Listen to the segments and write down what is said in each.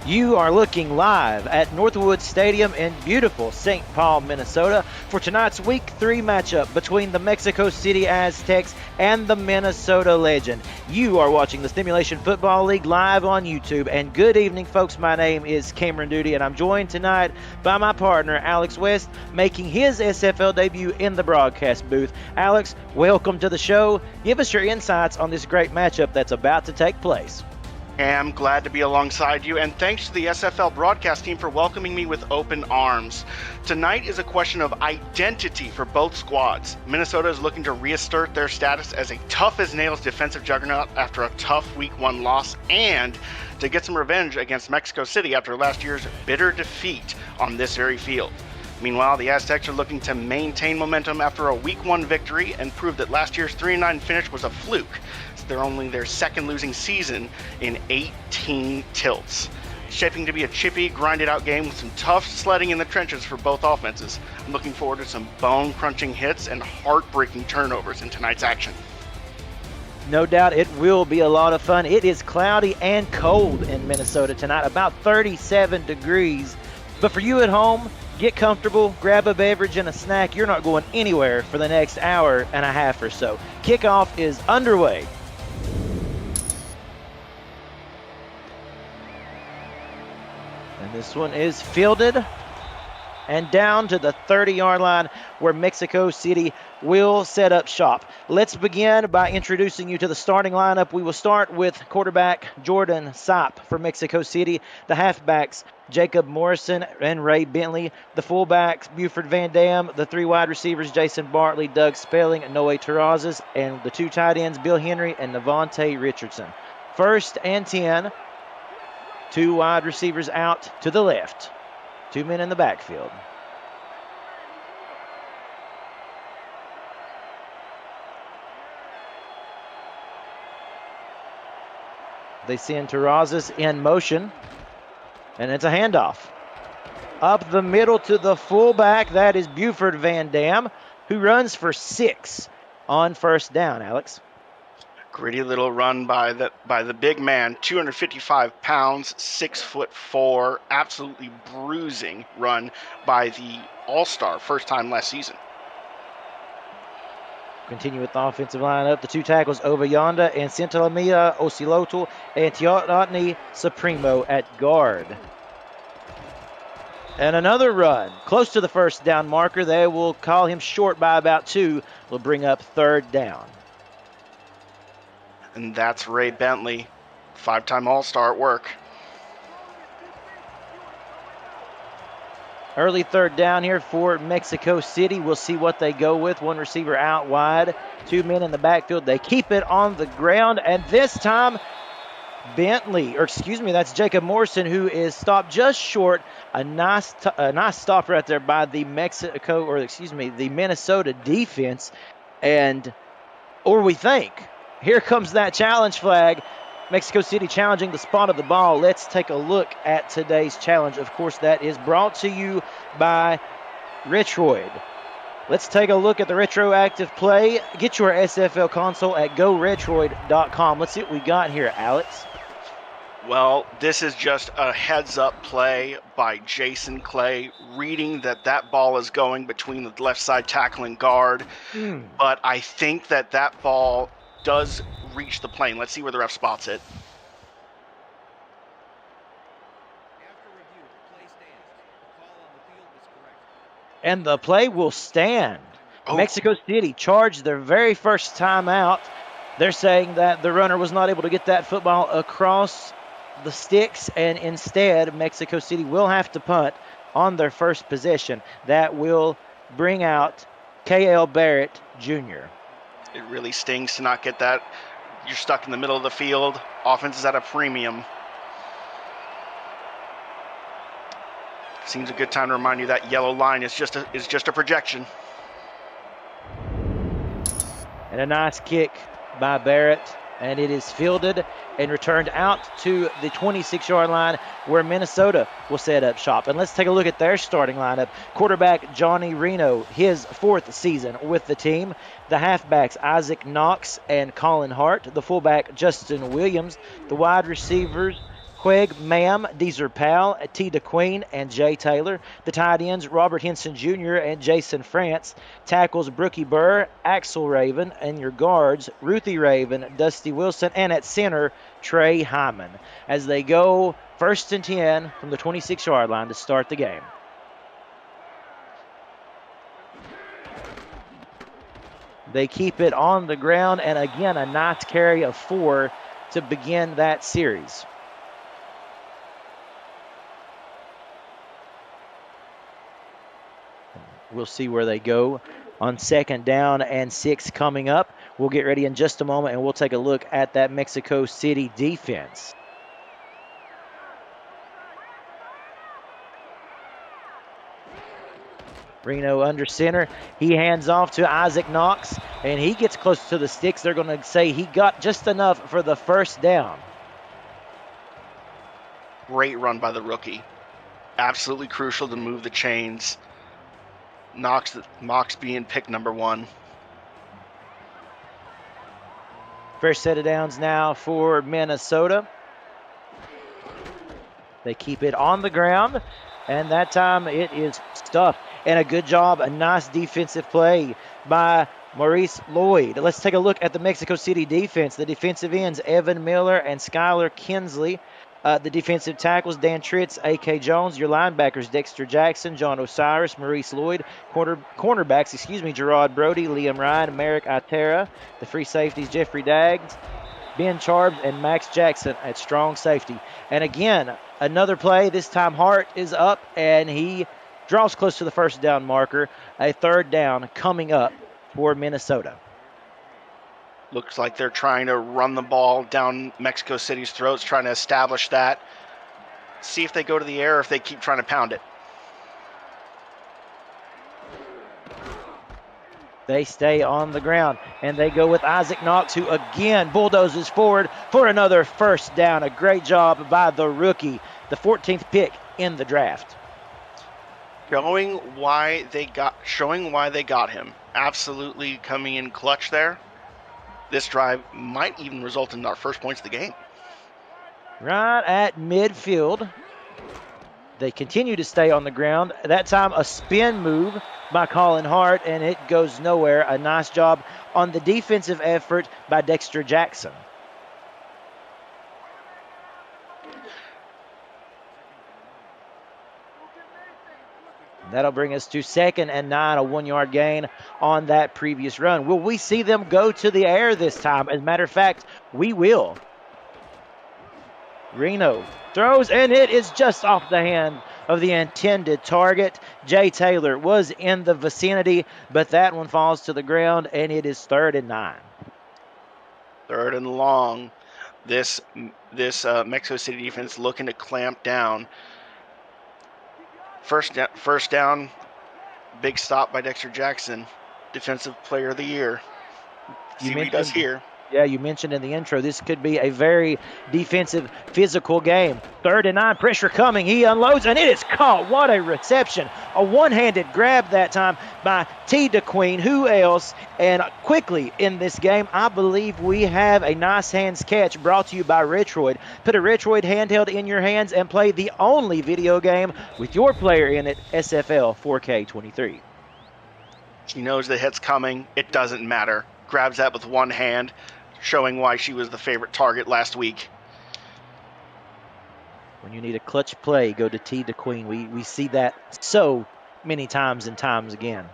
You are looking live at Northwood Stadium in beautiful St. Paul, Minnesota for tonight's Week 3 matchup between the Mexico City Aztecs and the Minnesota Legend. You are watching the Simulation Football League live on YouTube. And good evening, folks. My name is Cameron Duty, and I'm joined tonight by my partner, Alex West, making his SFL debut in the broadcast booth. Alex, welcome to the show. Give us your insights on this great matchup that's about to take place. I'm glad to be alongside you, and thanks to the SFL broadcast team for welcoming me with open arms. Tonight is a question of identity for both squads. Minnesota is looking to reassert their status as a tough-as-nails defensive juggernaut after a tough Week 1 loss, and to get some revenge against Mexico City after last year's bitter defeat on this very field. Meanwhile, the Aztecs are looking to maintain momentum after a Week 1 victory and prove that last year's 3-9 finish was a fluke. They're only their second losing season in 18 tilts. It's shaping to be a chippy, grinded-out game with some tough sledding in the trenches for both offenses. I'm looking forward to some bone-crunching hits and heartbreaking turnovers in tonight's action. No doubt it will be a lot of fun. It is cloudy and cold in Minnesota tonight, about 37 degrees. But for you at home, get comfortable, grab a beverage and a snack. You're not going anywhere for the next hour and a half or so. Kickoff is underway. And this one is fielded and down to the 30-yard line where Mexico City will set up shop. Let's begin by introducing you to the starting lineup. We will start with quarterback Jordan Sapp for Mexico City, the halfbacks Jacob Morrison and Ray Bentley, the fullbacks Buford Van Dam, the three wide receivers Jason Bartley, Doug Spelling, Noe Terrazas, and the two tight ends Bill Henry and Navonte Richardson. First and 10. Two wide receivers out to the left. Two men in the backfield. They send Terrazas in motion, and it's a handoff. Up the middle to the fullback, that is Buford Van Dam, who runs for 6 on first down, Alex. Gritty little run by the big man, 255 pounds, 6'4", absolutely bruising run by the All-Star, first time last season. Continue with the offensive lineup. The two tackles, Ovayanda and Santalamia Osiloto and Teotni Supremo at guard. And another run, close to the first down marker. They will call him short by about 2. Will bring up third down. And that's Ray Bentley, 5-time All-Star at work. Early third down here for Mexico City. We'll see what they go with. One receiver out wide, 2 men in the backfield. They keep it on the ground, and this time that's Jacob Morrison, who is stopped just short. A nice stop right there by the Minnesota defense. Here comes that challenge flag. Mexico City challenging the spot of the ball. Let's take a look at today's challenge. Of course, that is brought to you by Retroid. Let's take a look at the retroactive play. Get your SFL console at goretroid.com. Let's see what we got here, Alex. Well, this is just a heads-up play by Jason Clay, reading that ball is going between the left side tackle and guard. But I think that ball does reach the plane. Let's see where the ref spots it. And the play will stand. Mexico City charged their very first time out. They're saying that the runner was not able to get that football across the sticks, and instead Mexico City will have to punt on their first possession. That will bring out K.L. Barrett Jr. It really stings to not get that. You're stuck in the middle of the field. Offense is at a premium. Seems a good time to remind you that yellow line is just a projection. And a nice kick by Barrett, and it is fielded and returned out to the 26-yard line where Minnesota will set up shop. And let's take a look at their starting lineup. Quarterback Johnny Reno, his 4th season with the team. The halfbacks Isaac Knox and Colin Hart. The fullback Justin Williams. The wide receivers Quig Mam, Deezer Powell, T. DeQueen, and Jay Taylor. The tight ends, Robert Henson Jr. and Jason France. Tackles, Brookie Burr, Axel Raven. And your guards, Ruthie Raven, Dusty Wilson, and at center, Trey Hyman. As they go 1st and 10 from the 26-yard line to start the game. They keep it on the ground, and again, a nice carry of 4 to begin that series. We'll see where they go on 2nd down and 6 coming up. We'll get ready in just a moment, and we'll take a look at that Mexico City defense. Reno under center. He hands off to Isaac Knox, and he gets close to the sticks. They're going to say he got just enough for the 1st down. Great run by the rookie. Absolutely crucial to move the chains. Knox being pick number 1. First set of downs now for Minnesota. They keep it on the ground, and that time it is stuffed. And a good job, a nice defensive play by Maurice Lloyd. Let's take a look at the Mexico City defense. The defensive ends, Evan Miller and Skylar Kinsley. The defensive tackles, Dan Tritz, A.K. Jones. Your linebackers, Dexter Jackson, John Osiris, Maurice Lloyd. Cornerbacks, Gerard Brody, Liam Ryan, Merrick Itera. The free safeties, Jeffrey Daggs, Ben Charbs, and Max Jackson at strong safety. And again, another play. This time Hart is up, and he draws close to the 1st down marker. A 3rd down coming up for Minnesota. Looks like they're trying to run the ball down Mexico City's throats, trying to establish that. See if they go to the air or if they keep trying to pound it. They stay on the ground, and they go with Isaac Knox, who again bulldozes forward for another 1st down. A great job by the rookie, the 14th pick in the draft. Showing why they got him. Absolutely coming in clutch there. This drive might even result in our first points of the game. Right at midfield. They continue to stay on the ground. That time a spin move by Colin Hart, and it goes nowhere. A nice job on the defensive effort by Dexter Jackson. That'll bring us to 2nd and 9, a 1-yard gain on that previous run. Will we see them go to the air this time? As a matter of fact, we will. Reno throws, and it is just off the hand of the intended target. Jay Taylor was in the vicinity, but that one falls to the ground, and it is 3rd and 9. 3rd and long. This Mexico City defense looking to clamp down. First down, big stop by Dexter Jackson, Defensive Player of the Year. See what he does here. Yeah, you mentioned in the intro, this could be a very defensive, physical game. 3rd and 9, pressure coming. He unloads, and it is caught. What a reception. A one-handed grab that time by T. DeQueen. Who else? And quickly in this game, I believe we have a nice hands catch brought to you by Retroid. Put a Retroid handheld in your hands and play the only video game with your player in it, SFL 4K23. She knows the hit's coming. It doesn't matter. Grabs that with one hand, showing why she was the favorite target last week. When you need a clutch play, go to T. DeQueen. We see that so many times and times again.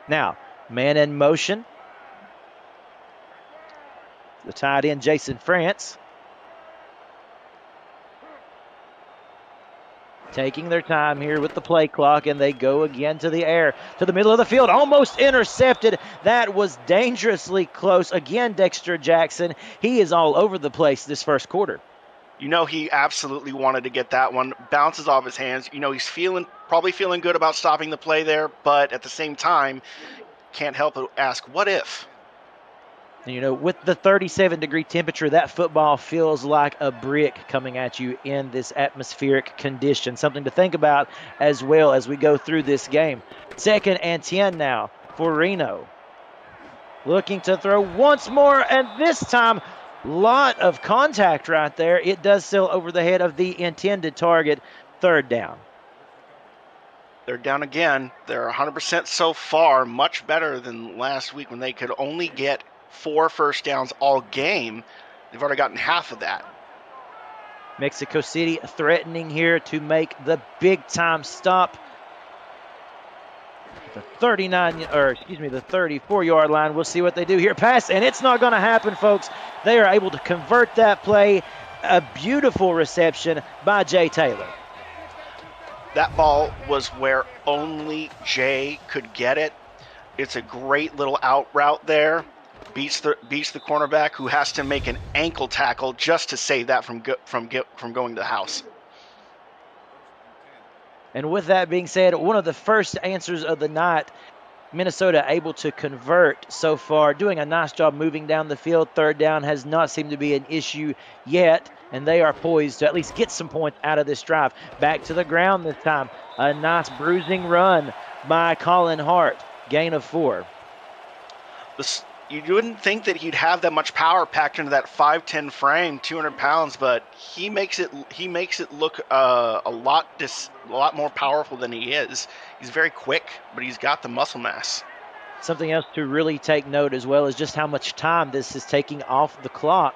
Now, man in motion. The tight end, Jason France. Taking their time here with the play clock, and they go again to the air, to the middle of the field, almost intercepted. That was dangerously close. Again, Dexter Jackson, he is all over the place this first quarter. You know, he absolutely wanted to get that one. Bounces off his hands. You know, he's probably feeling good about stopping the play there, but at the same time, can't help but ask, what if? You know, with the 37-degree temperature, that football feels like a brick coming at you in this atmospheric condition. Something to think about as well as we go through this game. 2nd and 10 now for Reno. Looking to throw once more, and this time Lot of contact right there. It does sail over the head of the intended target. Third down. They're down again. They're 100% so far, much better than last week when they could only get 4 first downs all game. They've already gotten half of that. Mexico City threatening here to make the big time stop. The 34-yard line. We'll see what they do here. Pass, and it's not going to happen, folks. They are able to convert that play. A beautiful reception by Jay Taylor. That ball was where only Jay could get it. It's a great little out route there. Beats the cornerback, who has to make an ankle tackle just to save that from going to the house. And with that being said, one of the first answers of the night, Minnesota able to convert so far, doing a nice job moving down the field. Third down has not seemed to be an issue yet, and they are poised to at least get some points out of this drive. Back to the ground this time. A nice bruising run by Colin Hart. Gain of 4. You wouldn't think that he'd have that much power packed into that 5'10" frame, 200 pounds, but he makes it look a lot more powerful than he is. He's very quick, but he's got the muscle mass. Something else to really take note as well is just how much time this is taking off the clock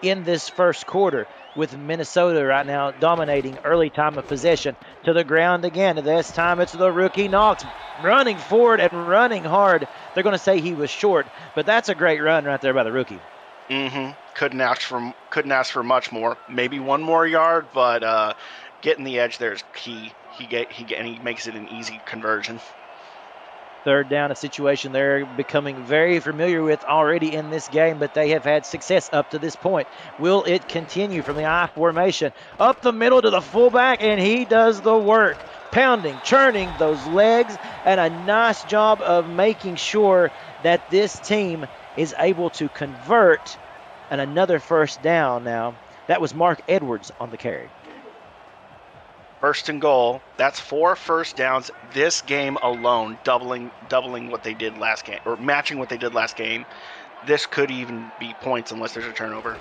in this first quarter, with Minnesota right now dominating early time of possession. To the ground again. This time it's the rookie Knox running forward and running hard. They're going to say he was short, but that's a great run right there by the rookie. Couldn't ask for much more. Maybe one more yard, but getting the edge there is key. And he makes it an easy conversion. Third down, a situation they're becoming very familiar with already in this game, but they have had success up to this point. Will it continue from the I formation? Up the middle to the fullback, and he does the work. Pounding, churning those legs, and a nice job of making sure that this team is able to convert. And another first down now. That was Mark Edwards on the carry. First and goal. That's 4 first downs this game alone, doubling what they did last game, or matching what they did last game. This could even be points unless there's a turnover.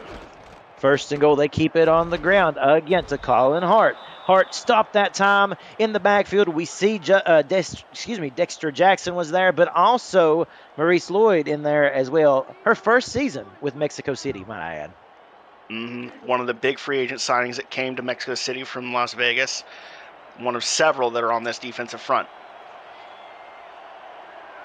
First and goal. They keep it on the ground again to Colin Hart. Hart stopped that time in the backfield. We see Dexter Jackson was there, but also Maurice Lloyd in there as well. Her first season with Mexico City, might I add. One of the big free agent signings that came to Mexico City from Las Vegas. One of several that are on this defensive front.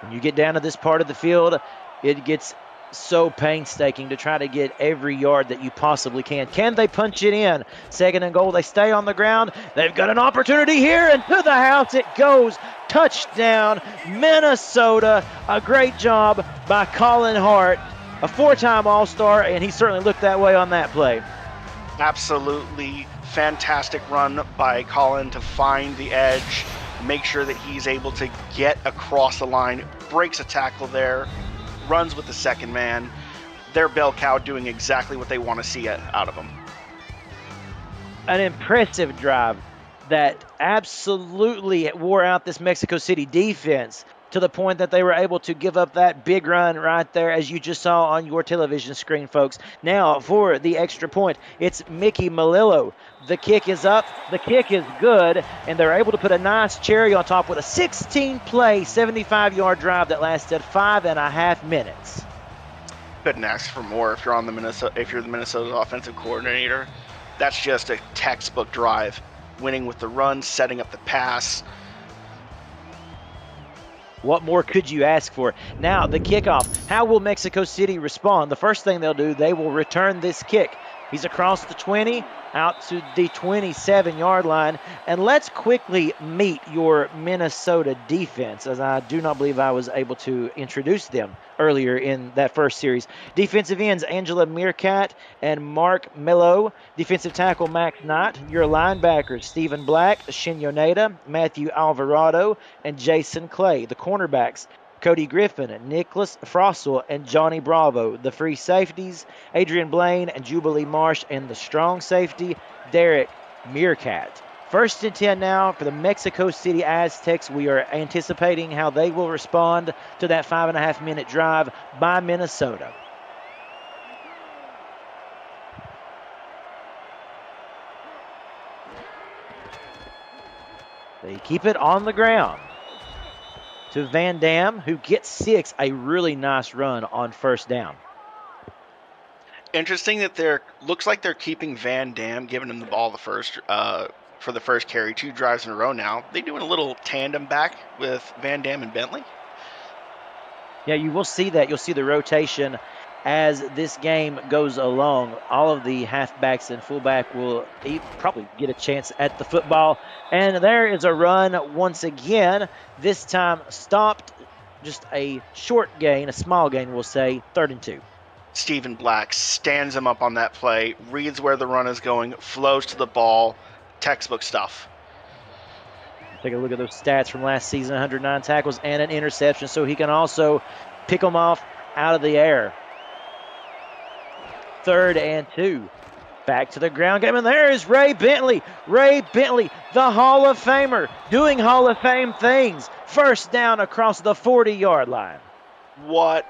When you get down to this part of the field, it gets so painstaking to try to get every yard that you possibly can. Can they punch it in? Second and goal. They stay on the ground. They've got an opportunity here, and to the house it goes. Touchdown, Minnesota. A great job by Colin Hart. A 4-time All-Star, and he certainly looked that way on that play. Absolutely fantastic run by Colin to find the edge, make sure that he's able to get across the line, breaks a tackle there, runs with the second man. They're bell cow doing exactly what they want to see out of him. An impressive drive that absolutely wore out this Mexico City defense, to the point that they were able to give up that big run right there, as you just saw on your television screen, folks. Now for the extra point, it's Mickey Melillo. The kick is up, the kick is good, and they're able to put a nice cherry on top with a 16-play, 75-yard drive that lasted 5.5 minutes. Couldn't ask for more if you're the Minnesota offensive coordinator. That's just a textbook drive. Winning with the run, setting up the pass. What more could you ask for? Now, the kickoff. How will Mexico City respond? The first thing they'll do, they will return this kick. He's across the 20, out to the 27-yard line. And let's quickly meet your Minnesota defense, as I do not believe I was able to introduce them earlier in that first series. Defensive ends, Angela Meerkat and Mark Mello. Defensive tackle, Max Knight. Your linebackers, Stephen Black, Shin Yoneda, Matthew Alvarado, and Jason Clay. The cornerbacks, Cody Griffin, Nicholas Frossel, and Johnny Bravo. The free safeties, Adrian Blaine and Jubilee Marsh, and the strong safety, Derek Meerkat. First and 10 now for the Mexico City Aztecs. We are anticipating how they will respond to that 5.5 minute drive by Minnesota. They keep it on the ground to Van Dam, who gets 6, a really nice run on first down. Interesting that looks like they're keeping Van Dam, giving him the ball for the first carry, 2 drives in a row now. They doing a little tandem back with Van Dam and Bentley? Yeah, you will see that. You'll see the rotation as this game goes along. All of the halfbacks and fullback will probably get a chance at the football. And there is a run once again, this time stopped. Just a short gain, a small gain, we'll say, 3rd and 2. Stephen Black stands him up on that play, reads where the run is going, flows to the ball, textbook stuff. Take a look at those stats from last season, 109 tackles and an interception, so he can also pick them off out of the air. 3rd and 2. Back to the ground game, and there is Ray Bentley. Ray Bentley, the Hall of Famer, doing Hall of Fame things. First down across the 40-yard line. What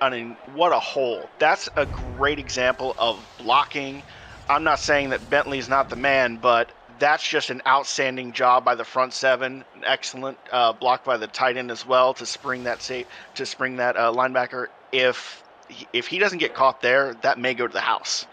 a hole. That's a great example of blocking. I'm not saying that Bentley's not the man, but that's just an outstanding job by the front 7. An excellent block by the tight end as well to spring that linebacker. If he doesn't get caught there, that may go to the house.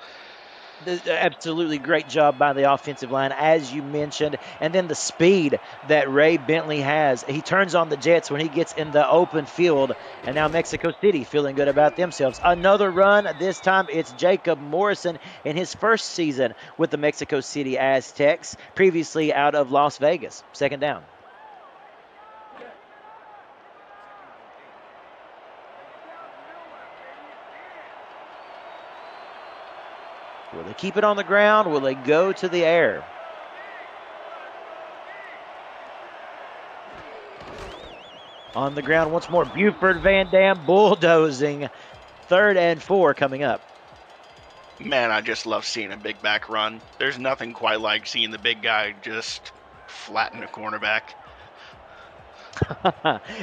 Absolutely great job by the offensive line, as you mentioned. And then the speed that Ray Bentley has. He turns on the jets when he gets in the open field. And now Mexico City feeling good about themselves. Another run. This time it's Jacob Morrison in his first season with the Mexico City Aztecs, previously out of Las Vegas. 2nd down. Will they keep it on the ground? Will they go to the air? On the ground once more. Buford Van Dam bulldozing. 3rd and 4 coming up. Man, I just love seeing a big back run. There's nothing quite like seeing the big guy just flatten a cornerback.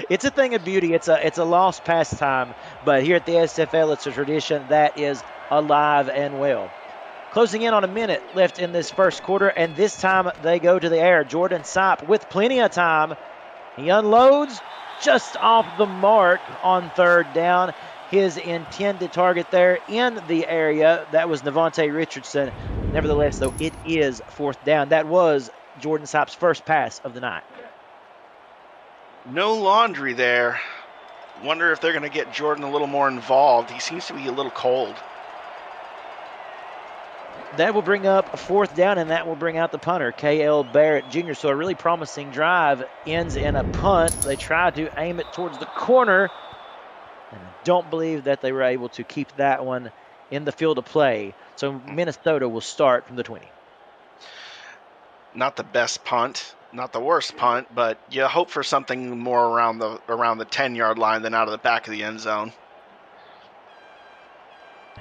It's a thing of beauty. It's a lost pastime, but here at the SFL, it's a tradition that is alive and well. Closing in on a minute left in this first quarter, and this time they go to the air. Jordan Sapp with plenty of time. He unloads just off the mark on 3rd down. His intended target there in the area, that was Navonte Richardson. Nevertheless, though, it is 4th down. That was Jordan Sapp's first pass of the night. No laundry there. Wonder if they're going to get Jordan a little more involved. He seems to be a little cold. That will bring up a 4th down, and that will bring out the punter, K.L. Barrett Jr. So a really promising drive ends in a punt. They tried to aim it towards the corner, and I don't believe that they were able to keep that one in the field of play. So Minnesota will start from the 20. Not the best punt, not the worst punt, but you hope for something more around the 10-yard line than out of the back of the end zone.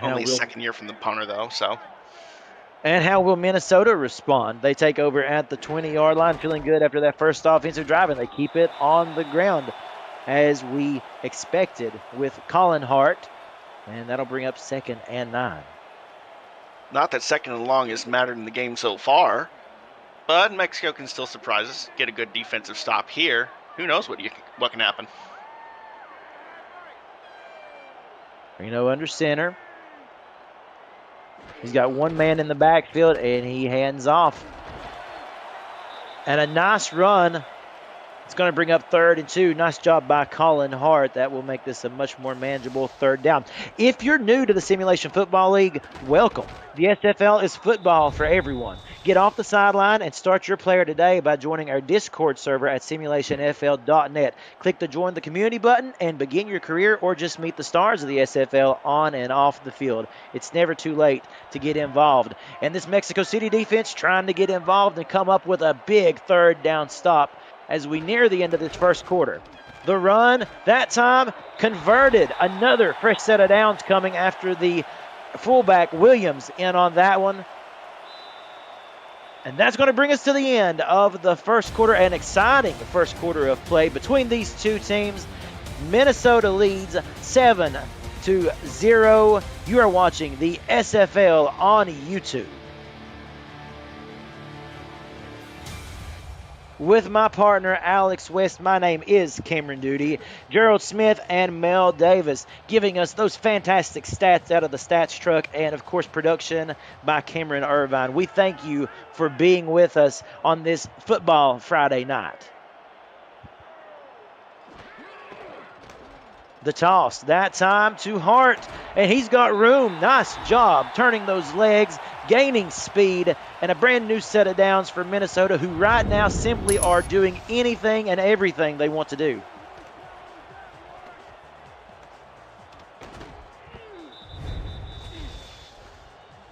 Only 2nd year from the punter, though, so... And how will Minnesota respond? They take over at the 20-yard line, feeling good after that first offensive drive, and they keep it on the ground as we expected with Colin Hart, and that'll bring up 2nd and 9. Not that 2nd and long has mattered in the game so far, but Mexico can still surprise us, get a good defensive stop here. Who knows what can happen? Reno under center. He's got one man in the backfield, and he hands off. And a nice run. It's going to bring up 3rd and 2. Nice job by Colin Hart. That will make this a much more manageable 3rd down. If you're new to the Simulation Football League, welcome. The SFL is football for everyone. Get off the sideline and start your player today by joining our Discord server at simulationfl.net. Click the Join the Community button and begin your career, or just meet the stars of the SFL on and off the field. It's never too late to get involved. And this Mexico City defense trying to get involved and come up with a big 3rd down stop as we near the end of this first quarter. The run, that time, converted. Another fresh set of downs coming after the fullback Williams in on that one. And that's going to bring us to the end of the first quarter, an exciting first quarter of play between these two teams. Minnesota leads 7-0. You are watching the SFL on YouTube. with my partner, Alex West. My name is Cameron Duty, Gerald Smith, and Mel Davis, giving us those fantastic stats out of the stats truck, and of course, production by Cameron Irvine. We thank you for being with us on this Football Friday night. The toss, that time to Hart, and he's got room. Nice job turning those legs, gaining speed, and a brand new set of downs for Minnesota, who right now simply are doing anything and everything they want to do.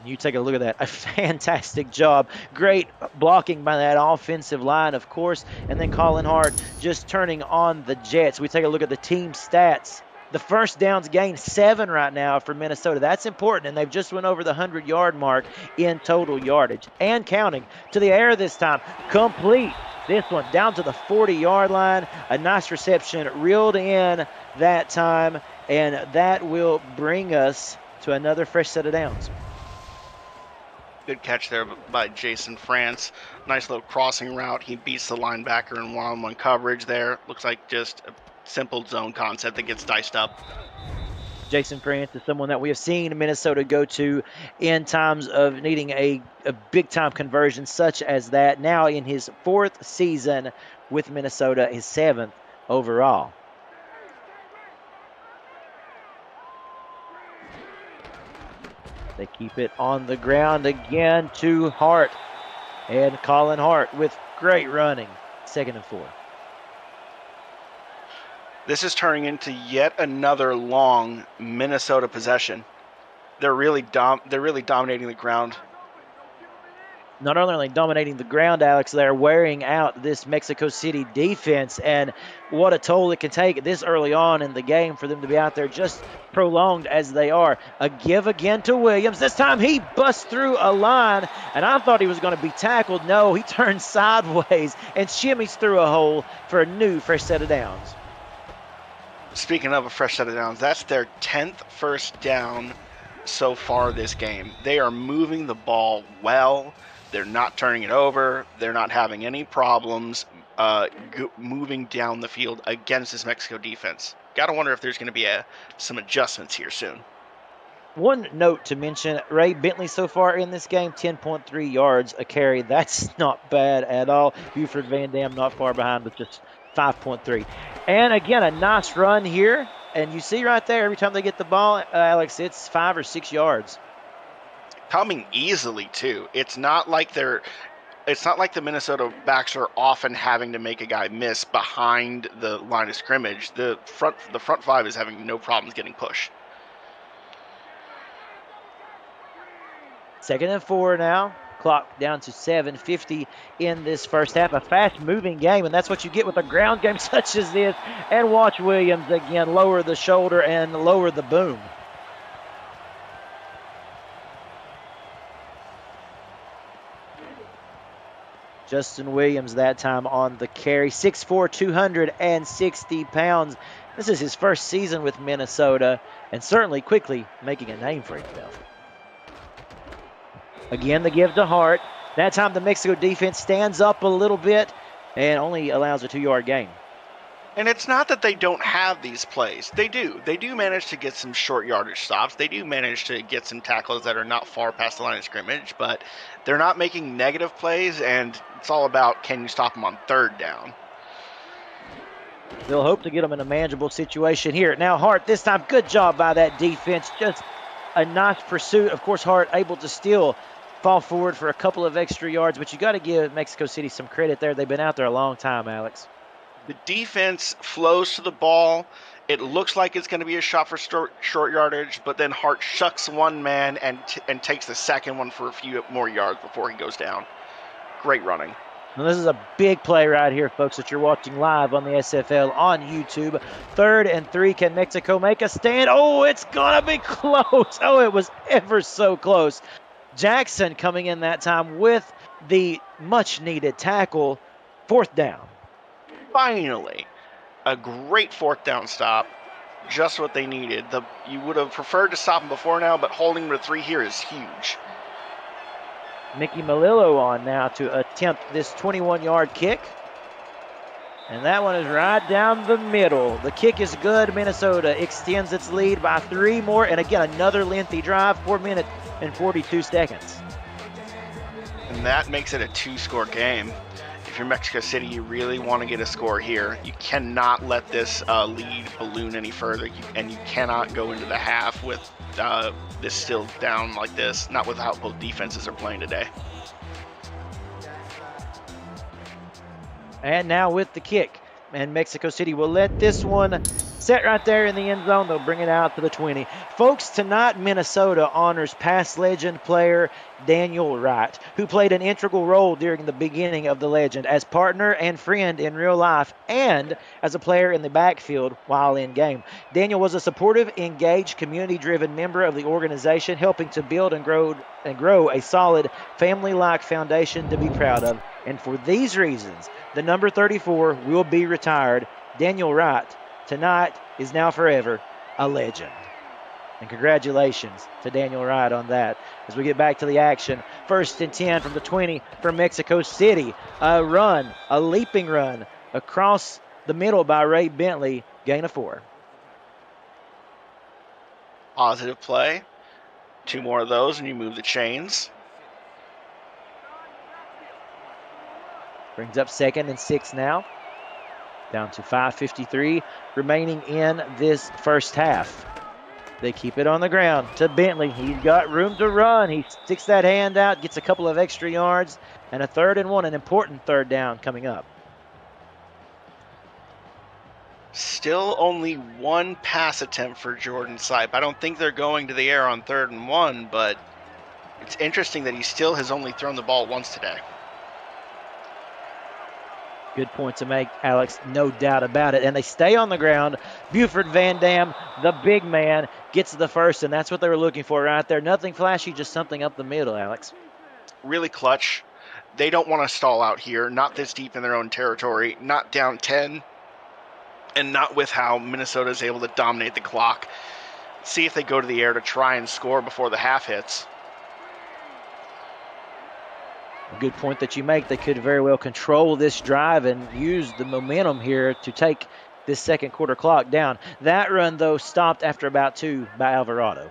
You take a look at that. A fantastic job. Great blocking by that offensive line, of course. And then Colin Hart just turning on the Jets. We take a look at the team stats. The first downs gained 7 right now for Minnesota. That's important, and they've just went over the 100-yard mark in total yardage. And counting. To the air this time. Complete. This one down to the 40-yard line. A nice reception reeled in that time, and that will bring us to another fresh set of downs. Good catch there by Jason France. Nice little crossing route. He beats the linebacker in one-on-one coverage there. Looks like just a simple zone concept that gets diced up. Jason France is someone that we have seen Minnesota go to in times of needing a big-time conversion such as that. Now in his 4th season with Minnesota, his 7th overall. They keep it on the ground again to Hart. And Colin Hart with great running. 2nd and 4. This is turning into yet another long Minnesota possession. They're really dominating the ground. Not only are they dominating the ground, Alex, they're wearing out this Mexico City defense, and what a toll it can take this early on in the game for them to be out there just prolonged as they are. A give again to Williams. This time he busts through a line, and I thought he was going to be tackled. No, he turns sideways and shimmies through a hole for a new fresh set of downs. Speaking of a fresh set of downs, that's their 10th first down so far this game. They are moving the ball well. They're not turning it over. They're not having any problems moving down the field against this Mexico defense. Got to wonder if there's going to be some adjustments here soon. One note to mention, Ray Bentley so far in this game, 10.3 yards a carry. That's not bad at all. Buford Van Dam not far behind with just 5.3. And again, a nice run here. And you see right there, every time they get the ball, Alex, it's 5 or 6 yards. Coming easily too. It's not like the Minnesota backs are often having to make a guy miss behind the line of scrimmage. The front 5 is having no problems getting push. 2nd and 4 now. Clock down to 7:50 in this first half. A fast-moving game, and that's what you get with a ground game such as this. And watch Williams again lower the shoulder and lower the boom. Justin Williams that time on the carry. 6'4", 260 pounds. This is his first season with Minnesota, and certainly quickly making a name for himself. Again, the give to Hart. That time the Mexico defense stands up a little bit and only allows a 2-yard gain. And it's not that they don't have these plays. They do. They do manage to get some short yardage stops. They do manage to get some tackles that are not far past the line of scrimmage, but they're not making negative plays, and it's all about, can you stop them on 3rd down? They'll hope to get them in a manageable situation here. Now Hart, this time, good job by that defense. Just a nice pursuit. Of course, Hart able to still fall forward for a couple of extra yards, but you got to give Mexico City some credit there. They've been out there a long time, Alex. The defense flows to the ball. It looks like it's going to be a shot for short yardage, but then Hart shucks one man and takes the second one for a few more yards before he goes down. Great running. Now this is a big play right here, folks, that you're watching live on the SFL on YouTube. 3rd and 3. Can Mexico make a stand? Oh, it's going to be close. Oh, it was ever so close. Jackson coming in that time with the much-needed tackle. 4th down. Finally, a great 4th down stop. Just what they needed. You would have preferred to stop him before now, but holding him to 3 here is huge. Mickey Melillo on now to attempt this 21-yard kick. And that one is right down the middle. The kick is good. Minnesota extends its lead by 3 more. And again, another lengthy drive, 4 minutes and 42 seconds. And that makes it a 2-score game. If you're Mexico City, you really want to get a score here. You cannot let this lead balloon any further, and you cannot go into the half with this still down like this, not with how both defenses are playing today. And now with the kick. And Mexico City will let this one set right there in the end zone. They'll bring it out to the 20. Folks, tonight Minnesota honors past legend player Daniel Wright, who played an integral role during the beginning of the legend as partner and friend in real life and as a player in the backfield while in game. Daniel was a supportive, engaged, community-driven member of the organization, helping to build and grow a solid family-like foundation to be proud of. And for these reasons, the number 34 will be retired. Daniel Wright tonight is now forever a legend. And congratulations to Daniel Wright on that. As we get back to the action, 1st and 10 from the 20 for Mexico City. A run, a leaping run across the middle by Ray Bentley, gain of 4. Positive play. 2 more of those and you move the chains. Brings up 2nd and 6 now. Down to 5:53 remaining in this first half. They keep it on the ground to Bentley. He's got room to run. He sticks that hand out, gets a couple of extra yards, and a 3rd and 1, an important 3rd down coming up. Still only 1 pass attempt for Jordan Sipe. I don't think they're going to the air on 3rd and 1, but it's interesting that he still has only thrown the ball once today. Good point to make, Alex, no doubt about it. And they stay on the ground. Buford Van Dam, the big man, gets the first, and that's what they were looking for right there. Nothing flashy, just something up the middle, Alex. Really clutch. They don't want to stall out here, not this deep in their own territory, not down 10, and not with how Minnesota is able to dominate the clock. See if they go to the air to try and score before the half hits. A good point that you make. They could very well control this drive and use the momentum here to take this second quarter clock down. That run, though, stopped after about 2 by Alvarado.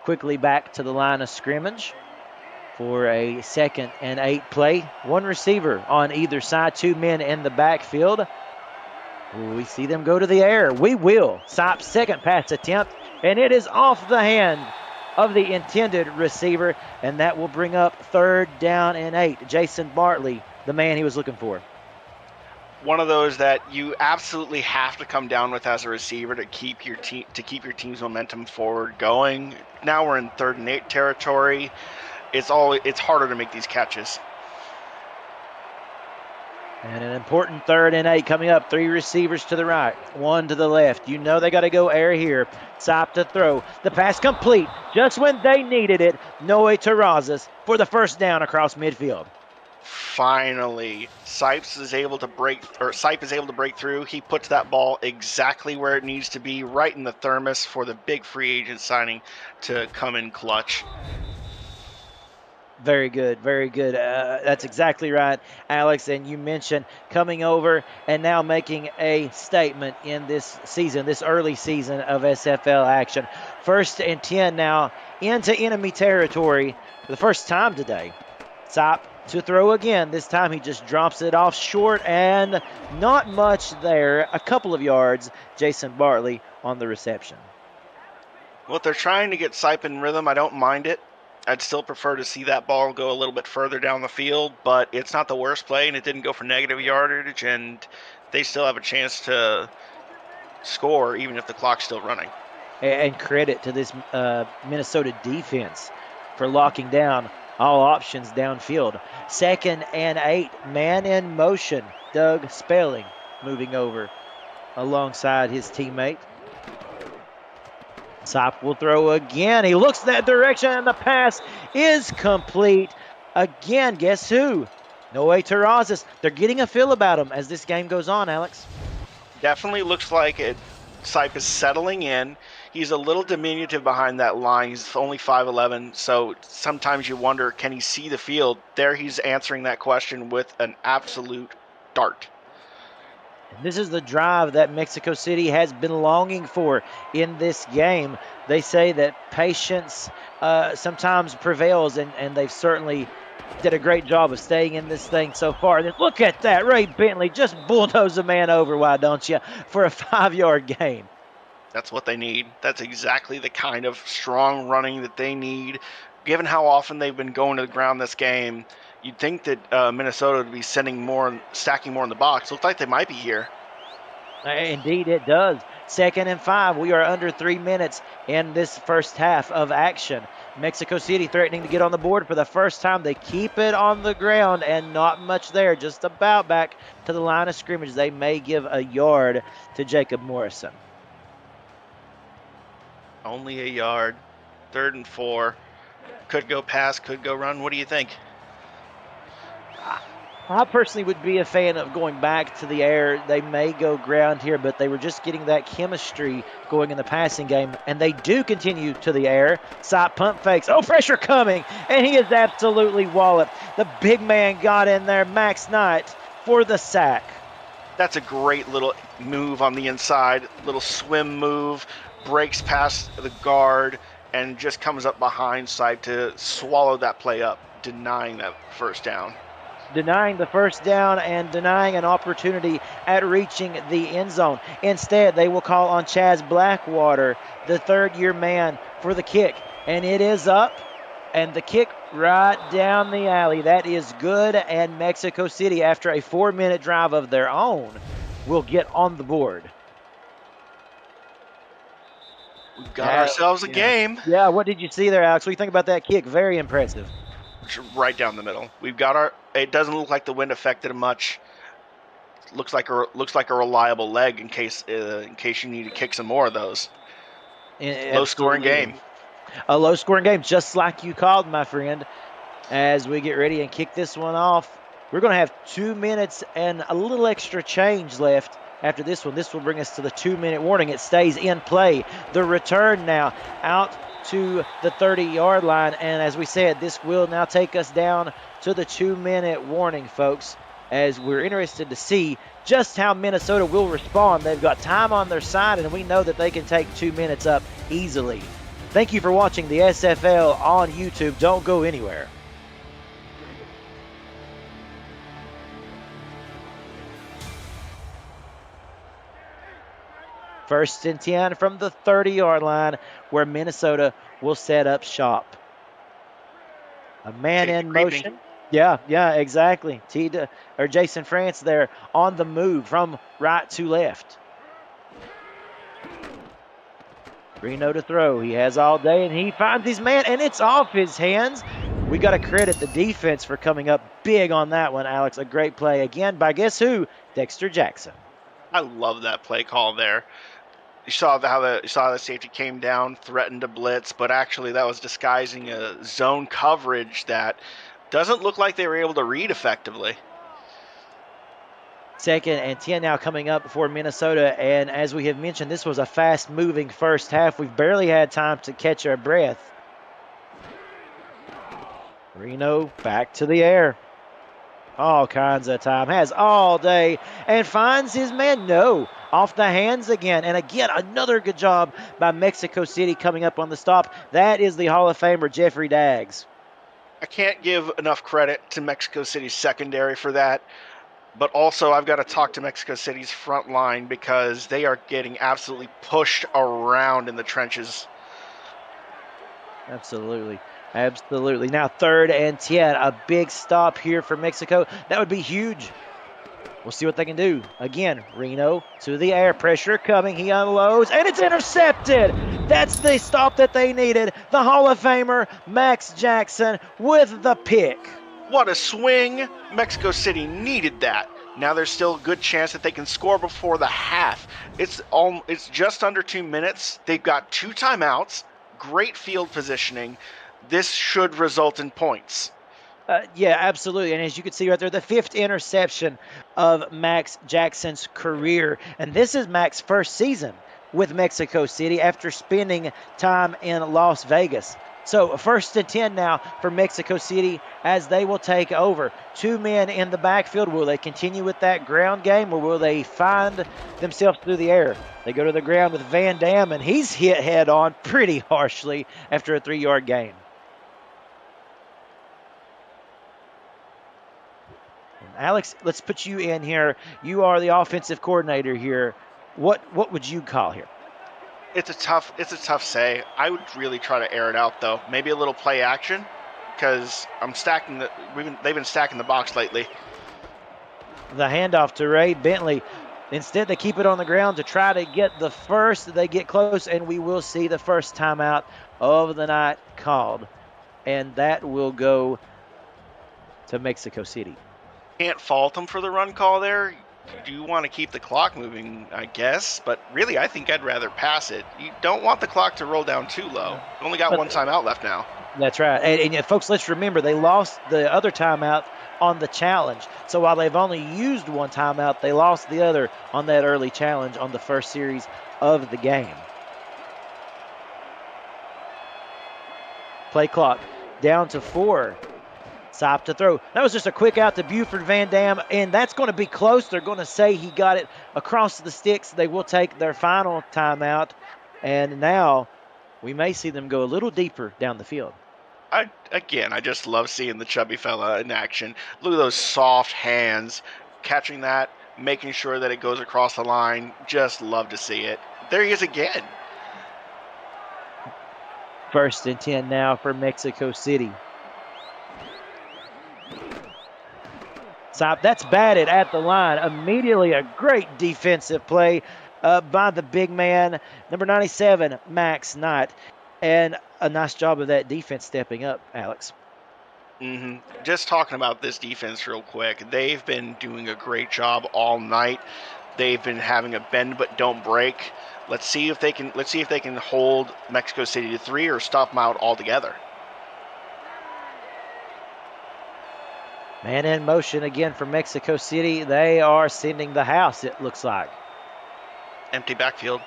Quickly back to the line of scrimmage for a 2nd and 8 play. 1 receiver on either side, 2 men in the backfield. We see them go to the air. We will. Sipe's 2nd pass attempt, and it is off the hand of the intended receiver, and that will bring up 3rd down and 8. Jason Bartley, the man he was looking for. One of those that you absolutely have to come down with as a receiver to keep your team's momentum forward going. Now we're in 3rd and 8 territory. It's harder to make these catches. And an important 3rd and 8 coming up. 3 receivers to the right, 1 to the left. You know they got to go air here. Sipe to throw. The pass complete just when they needed it. Noe Terrazas for the 1st down across midfield. Finally, Sipe is able to break through. He puts that ball exactly where it needs to be, right in the thermos for the big free agent signing to come in clutch. Very good, very good. That's exactly right, Alex. And you mentioned coming over and now making a statement in this season, this early season of SFL action. 1st and 10 now into enemy territory for the first time today. Sipe to throw again. This time he just drops it off short and not much there. A couple of yards. Jason Bartley on the reception. Well, if they're trying to get Sipe in rhythm, I don't mind it. I'd still prefer to see that ball go a little bit further down the field, but it's not the worst play, and it didn't go for negative yardage, and they still have a chance to score even if the clock's still running. And credit to this Minnesota defense for locking down all options downfield. 2nd and 8, man in motion. Doug Spelling moving over alongside his teammate. Sipe will throw again. He looks that direction, and the pass is complete. Again, guess who? Noe Terrazas. They're getting a feel about him as this game goes on, Alex. Definitely looks like Sipe is settling in. He's a little diminutive behind that line. He's only 5'11", so sometimes you wonder, can he see the field? There he's answering that question with an absolute dart. This is the drive that Mexico City has been longing for in this game. They say that patience sometimes prevails, and they've certainly did a great job of staying in this thing so far. And look at that. Ray Bentley just bulldozed a man over, why don't you, for a 5-yard gain. That's what they need. That's exactly the kind of strong running that they need. Given how often they've been going to the ground this game, you'd think that Minnesota would be stacking more in the box. Looks like they might be here. Indeed, it does. 2nd and 5. We are under 3 minutes in this first half of action. Mexico City threatening to get on the board for the first time. They keep it on the ground and not much there. Just about back to the line of scrimmage. They may give a yard to Jacob Morrison. Only a yard. 3rd and 4. Could go pass, could go run. What do you think? I personally would be a fan of going back to the air. They may go ground here, but they were just getting that chemistry going in the passing game, and they do continue to the air. Side pump fakes. Oh, pressure coming, and he is absolutely walloped. The big man got in there, Max Knight, for the sack. That's a great little move on the inside, little swim move, breaks past the guard, and just comes up behind side to swallow that play up, denying that first down. Denying the first down and denying an opportunity at reaching the end zone. Instead, they will call on Chaz Blackwater, the third-year man, for the kick. And it is up, and the kick right down the alley. That is good, and Mexico City, after a 4-minute drive of their own, will get on the board. We've got ourselves a game. Yeah, what did you see there, Alex? What do you think about that kick? Very impressive. Right down the middle. We've got it doesn't look like the wind affected him much. Looks like a reliable leg in case you need to kick some more of those. Low-scoring game. A low-scoring game, just like you called, my friend. As we get ready and kick this one off, we're going to have 2 minutes and a little extra change left after this one. This will bring us to the 2-minute warning. It stays in play. The return now out to the 30-yard line, and as we said, this will now take us down to the 2-minute warning, folks, as we're interested to see just how Minnesota will respond. They've got time on their side, and we know that they can take 2 minutes up easily. Thank you for watching the SFL on YouTube. Don't go anywhere. First and 10 from the 30-yard line, where Minnesota will set up shop. A man in motion. Yeah, exactly. Jason France there on the move from right to left. Reno to throw. He has all day, and he finds his man, and it's off his hands. We got to credit the defense for coming up big on that one, Alex. A great play again by guess who? Dexter Jackson. I love that play call there. You saw the safety came down, threatened to blitz, but actually that was disguising a zone coverage that doesn't look like they were able to read effectively. 2nd and 10 now coming up for Minnesota, and as we have mentioned, this was a fast-moving first half. We've barely had time to catch our breath. Reno back to the air. All kinds of time. Has all day and finds his man. No. Off the hands again. And again, another good job by Mexico City coming up on the stop. That is the Hall of Famer, Jeffrey Daggs. I can't give enough credit to Mexico City's secondary for that. But also, I've got to talk to Mexico City's front line because they are getting absolutely pushed around in the trenches. Absolutely. Now 3rd and 10. A big stop here for Mexico. That would be huge. We'll see what they can do. Again, Reno to the air. Pressure coming. He unloads, and it's intercepted. That's the stop that they needed. The Hall of Famer, Max Jackson, with the pick. What a swing. Mexico City needed that. Now there's still a good chance that they can score before the half. It's just under 2 minutes. They've got 2 timeouts. Great field positioning. This should result in points. Yeah, absolutely. And as you can see right there, the 5th interception of Max Jackson's career. And this is Max's first season with Mexico City after spending time in Las Vegas. So 1st and 10 now for Mexico City as they will take over. 2 men in the backfield. Will they continue with that ground game or will they find themselves through the air? They go to the ground with Van Dam, and he's hit head on pretty harshly after a 3-yard gain. Alex, let's put you in here. You are the offensive coordinator here. What would you call here? It's a tough say. I would really try to air it out though. Maybe a little play action, because they've been stacking the box lately. The handoff to Ray Bentley. Instead, they keep it on the ground to try to get the first. They get close, and we will see the first timeout of the night called, and that will go to Mexico City. Can't fault them for the run call there. You do want to keep the clock moving, I guess, but really I think I'd rather pass it. You don't want the clock to roll down too low. You only got one timeout left now. That's right. And folks, let's remember, they lost the other timeout on the challenge. So while they've only used one timeout, they lost the other on that early challenge on the first series of the game. Play clock down to 4. Stop to throw. That was just a quick out to Buford Van Dam, and that's going to be close. They're going to say he got it across the sticks. They will take their final timeout, and now we may see them go a little deeper down the field. I just love seeing the chubby fella in action. Look at those soft hands, catching that, making sure that it goes across the line. Just love to see it. There he is again. 1st and 10 now for Mexico City. That's batted at the line. Immediately a great defensive play by the big man, number 97, Max Knight. And a nice job of that defense stepping up, Alex. Just talking about this defense real quick. They've been doing a great job all night. They've been having a bend but don't break. Let's see if they can hold Mexico City to 3 or stop them out altogether. Man in motion again for Mexico City. They are sending the house, it looks like. Empty backfield.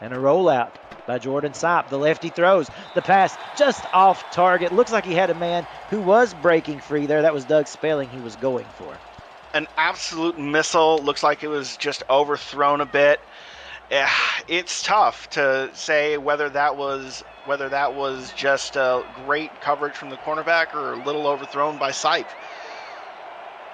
And a rollout by Jordan Sipe. The lefty throws. The pass just off target. Looks like he had a man who was breaking free there. That was Doug Spelling he was going for. An absolute missile. Looks like it was just overthrown a bit. It's tough to say whether that was just great coverage from the cornerback or a little overthrown by Sipe.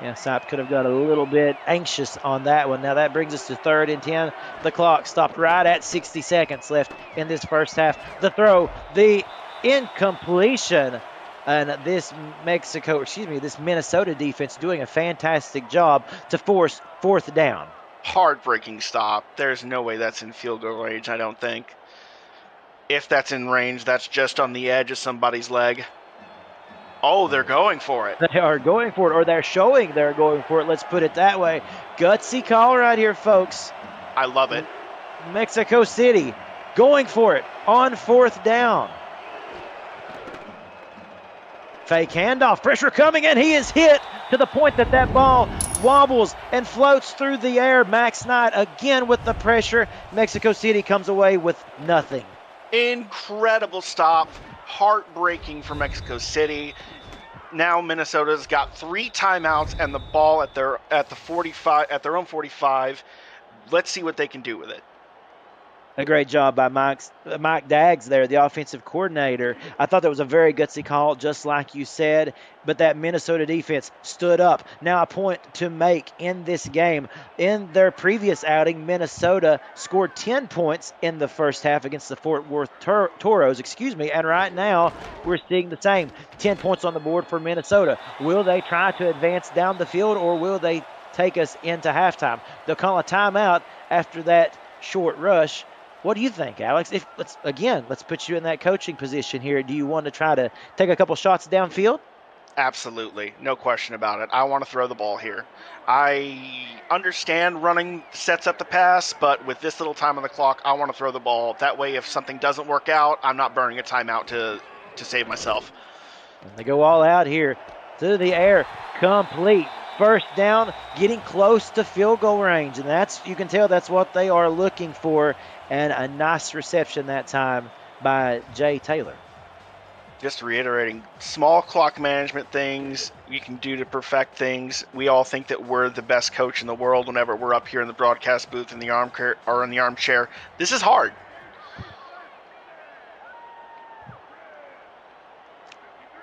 Yeah, Sipe could have got a little bit anxious on that one. Now that brings us to 3rd and 10. The clock stopped right at 60 seconds left in this first half. The throw, the incompletion, and this Minnesota defense doing a fantastic job to force 4th down. Heartbreaking stop. There's no way that's in field goal range, I don't think. If that's in range, that's just on the edge of somebody's leg. Oh, they're going for it. They are going for it, or they're showing they're going for it. Let's put it that way. Gutsy call right here, folks. I love it. Mexico City going for it on 4th down. Fake handoff, pressure coming, and he is hit to the point that ball wobbles and floats through the air. Max Knight again with the pressure. Mexico City comes away with nothing. Incredible stop. Heartbreaking for Mexico City. Now Minnesota's got 3 timeouts and the ball at their own 45. Let's see what they can do with it. A great job by Mike Daggs there, the offensive coordinator. I thought that was a very gutsy call, just like you said, but that Minnesota defense stood up. Now a point to make in this game. In their previous outing, Minnesota scored 10 points in the first half against the Fort Worth Toros, and right now we're seeing the same. 10 points on the board for Minnesota. Will they try to advance down the field, or will they take us into halftime? They'll call a timeout after that short rush. What do you think, Alex? Let's put you in that coaching position here. Do you want to try to take a couple shots downfield? Absolutely. No question about it. I want to throw the ball here. I understand running sets up the pass, but with this little time on the clock, I want to throw the ball. That way, if something doesn't work out, I'm not burning a timeout to save myself. And they go all out here to the air. Complete. first down, getting close to field goal range. And you can tell that's what they are looking for. And a nice reception that time by Jay Taylor. Just reiterating, small clock management things you can do to perfect things. We all think that we're the best coach in the world whenever we're up here in the broadcast booth in the armchair. This is hard.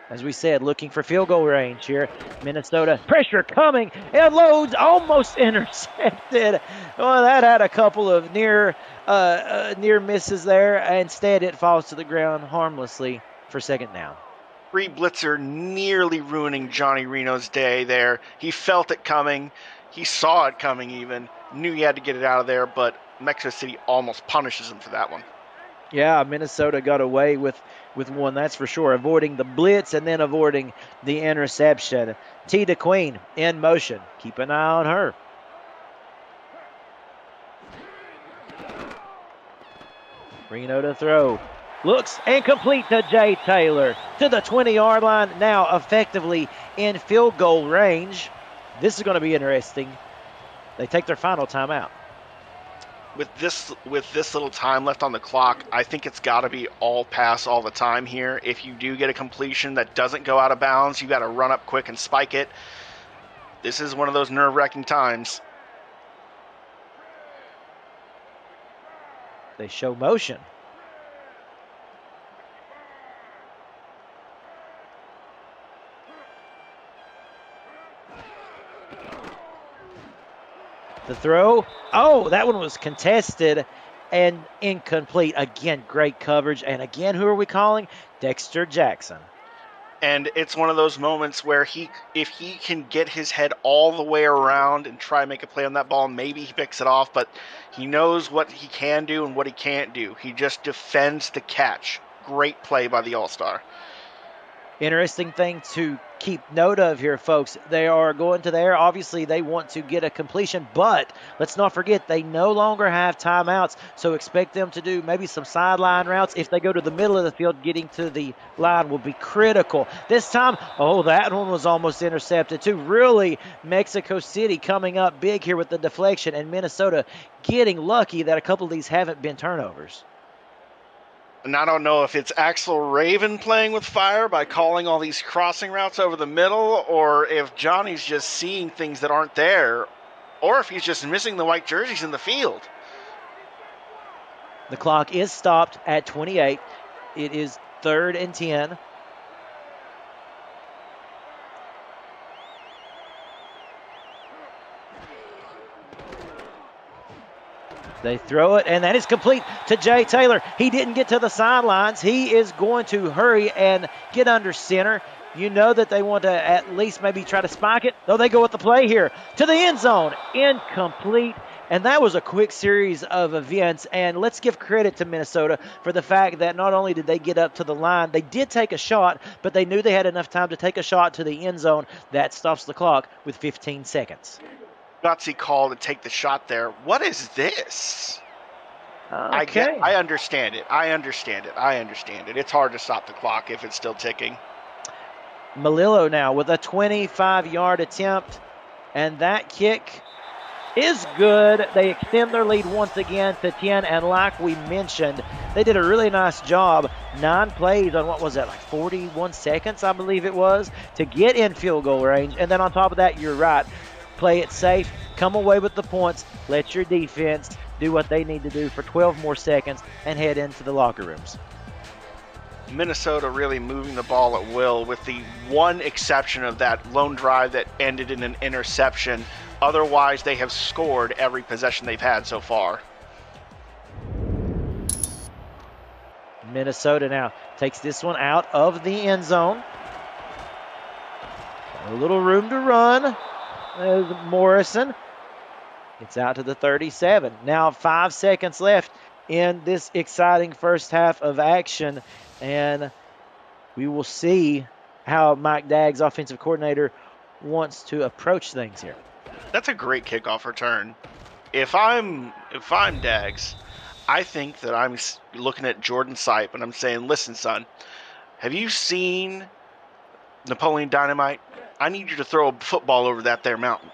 As we said, looking for field goal range here. Minnesota pressure coming, and loads almost intercepted. Well, that had a couple of near misses there. Instead, it falls to the ground harmlessly for second down. Free blitzer nearly ruining Johnny Reno's day there. He felt it coming. He saw it coming even. Knew he had to get it out of there, but Mexico City almost punishes him for that one. Yeah, Minnesota got away with one, that's for sure, avoiding the blitz and then avoiding the interception. T. DeQueen in motion. Keep an eye on her. Reno to throw. Looks incomplete to Jay Taylor to the 20-yard line, now effectively in field goal range. This is going to be interesting. They take their final timeout. With this little time left on the clock, I think it's got to be all pass all the time here. If you do get a completion that doesn't go out of bounds, you got to run up quick and spike it. This is one of those nerve-wracking times. They show motion. The throw. Oh, that one was contested and incomplete. Again, great coverage. And again, who are we calling? Dexter Jackson. And it's one of those moments where if he can get his head all the way around and try and make a play on that ball, maybe he picks it off, but he knows what he can do and what he can't do. He just defends the catch. Great play by the All-Star. Interesting thing to keep note of here, folks. They are going to there. Obviously, they want to get a completion, but let's not forget they no longer have timeouts, so expect them to do maybe some sideline routes. If they go to the middle of the field, getting to the line will be critical. This time, oh, that one was almost intercepted too. Really, Mexico City coming up big here with the deflection, and Minnesota getting lucky that a couple of these haven't been turnovers. And I don't know if it's Axel Raven playing with fire by calling all these crossing routes over the middle, or if Johnny's just seeing things that aren't there, or if he's just missing the white jerseys in the field. The clock is stopped at 28. It is 3rd and 10. They throw it, and that is complete to Jay Taylor. He didn't get to the sidelines. He is going to hurry and get under center. You know that they want to at least maybe try to spike it. Though they go with the play here to the end zone. Incomplete. And that was a quick series of events. And let's give credit to Minnesota for the fact that not only did they get up to the line, they did take a shot, but they knew they had enough time to take a shot to the end zone. That stops the clock with 15 seconds. Gutsy call to take the shot there. What is this? Okay. I understand it. I understand it. It's hard to stop the clock if it's still ticking. Malillo now with a 25-yard attempt, and that kick is good. They extend their lead once again to 10, and like we mentioned, they did a really nice job. 9 plays on, what was that, like 41 seconds, I believe it was, to get in field goal range. And then on top of that, you're right, play it safe, come away with the points, let your defense do what they need to do for 12 more seconds, and head into the locker rooms. Minnesota really moving the ball at will, with the one exception of that lone drive that ended in an interception. Otherwise, they have scored every possession they've had so far. Minnesota now takes this one out of the end zone. A little room to run. As Morrison gets out to the 37. Now 5 seconds left in this exciting first half of action, and we will see how Mike Daggs, offensive coordinator, wants to approach things here. That's a great kickoff return. If I'm Daggs, I think that I'm looking at Jordan Sipe and I'm saying, listen, son, have you seen Napoleon Dynamite? I need you to throw a football over that there mountain.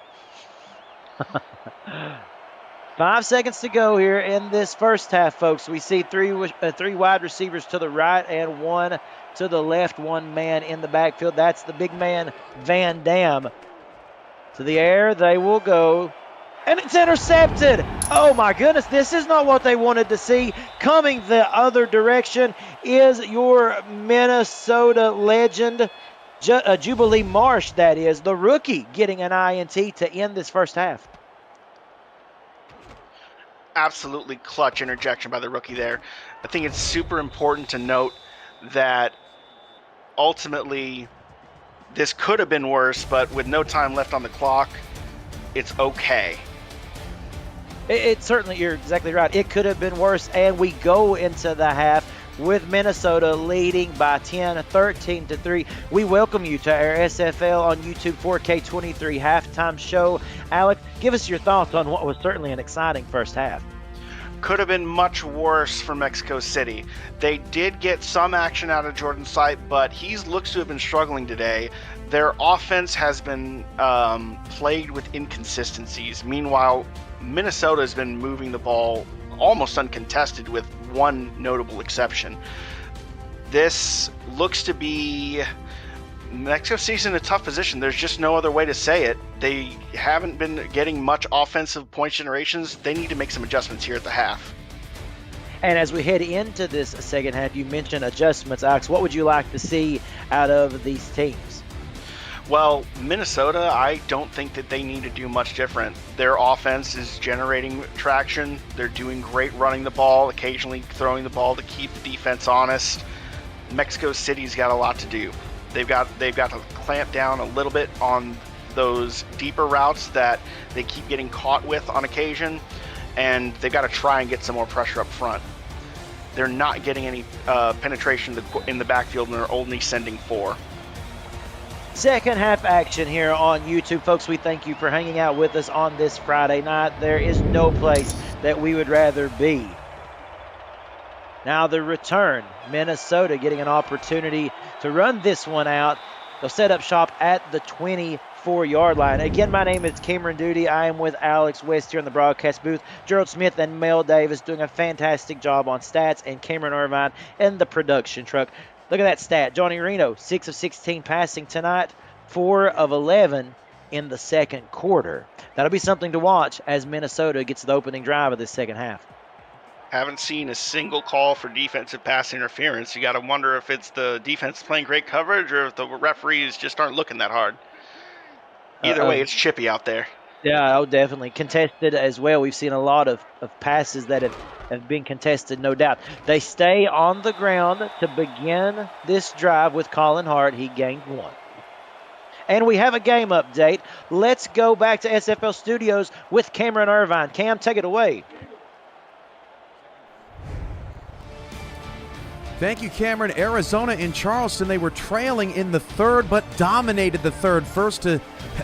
5 seconds to go here in this first half, folks. We see three wide receivers to the right and one to the left, one man in the backfield. That's the big man, Van Dam. To the air, they will go. And it's intercepted. Oh, my goodness. This is not what they wanted to see. Coming the other direction is your Minnesota legend, Jubilee Marsh, that is, the rookie, getting an INT to end this first half. Absolutely clutch interjection by the rookie there. I think it's super important to note that ultimately this could have been worse, but with no time left on the clock, it's okay. It certainly, you're exactly right. It could have been worse, and we go into the half with Minnesota leading by 10, 13-3. We welcome you to our SFL on YouTube 4K23 halftime show. Alex, give us your thoughts on what was certainly an exciting first half. Could have been much worse for Mexico City. They did get some action out of Jordan Sight, but he looks to have been struggling today. Their offense has been plagued with inconsistencies. Meanwhile, Minnesota has been moving the ball almost uncontested with one notable exception. This looks to be Mexico City's in a tough position. There's just no other way to say it. They haven't been getting much offensive point generations. They need to make some adjustments here at the half. And as we head into this second half, you mentioned adjustments, Alex. What would you like to see out of these teams? Well, Minnesota, I don't think that they need to do much different. Their offense is generating traction. They're doing great running the ball, occasionally throwing the ball to keep the defense honest. Mexico City's got a lot to do. They've got to clamp down a little bit on those deeper routes that they keep getting caught with on occasion, and they've got to try and get some more pressure up front. They're not getting any penetration in the backfield, and they're only sending 4. Second half action here on YouTube. Folks, we thank you for hanging out with us on this Friday night. There is no place that we would rather be. Now the return, Minnesota getting an opportunity to run this one out. They'll set up shop at the 24-yard line. Again, my name is Cameron Duty. I am with Alex West here in the broadcast booth. Gerald Smith and Mel Davis doing a fantastic job on stats, and Cameron Irvine in the production truck. Look at that stat. Johnny Reno, 6 of 16 passing tonight, 4 of 11 in the second quarter. That'll be something to watch as Minnesota gets the opening drive of this second half. Haven't seen a single call for defensive pass interference. You got to wonder if it's the defense playing great coverage or if the referees just aren't looking that hard. Either way, it's chippy out there. Yeah, definitely. Contested as well. We've seen a lot of passes that have been contested, no doubt. They stay on the ground to begin this drive with Colin Hart. He gained 1. And we have a game update. Let's go back to SFL Studios with Cameron Irvine. Cam, take it away. Thank you, Cameron. Arizona in Charleston, they were trailing in the third, but dominated the third. First to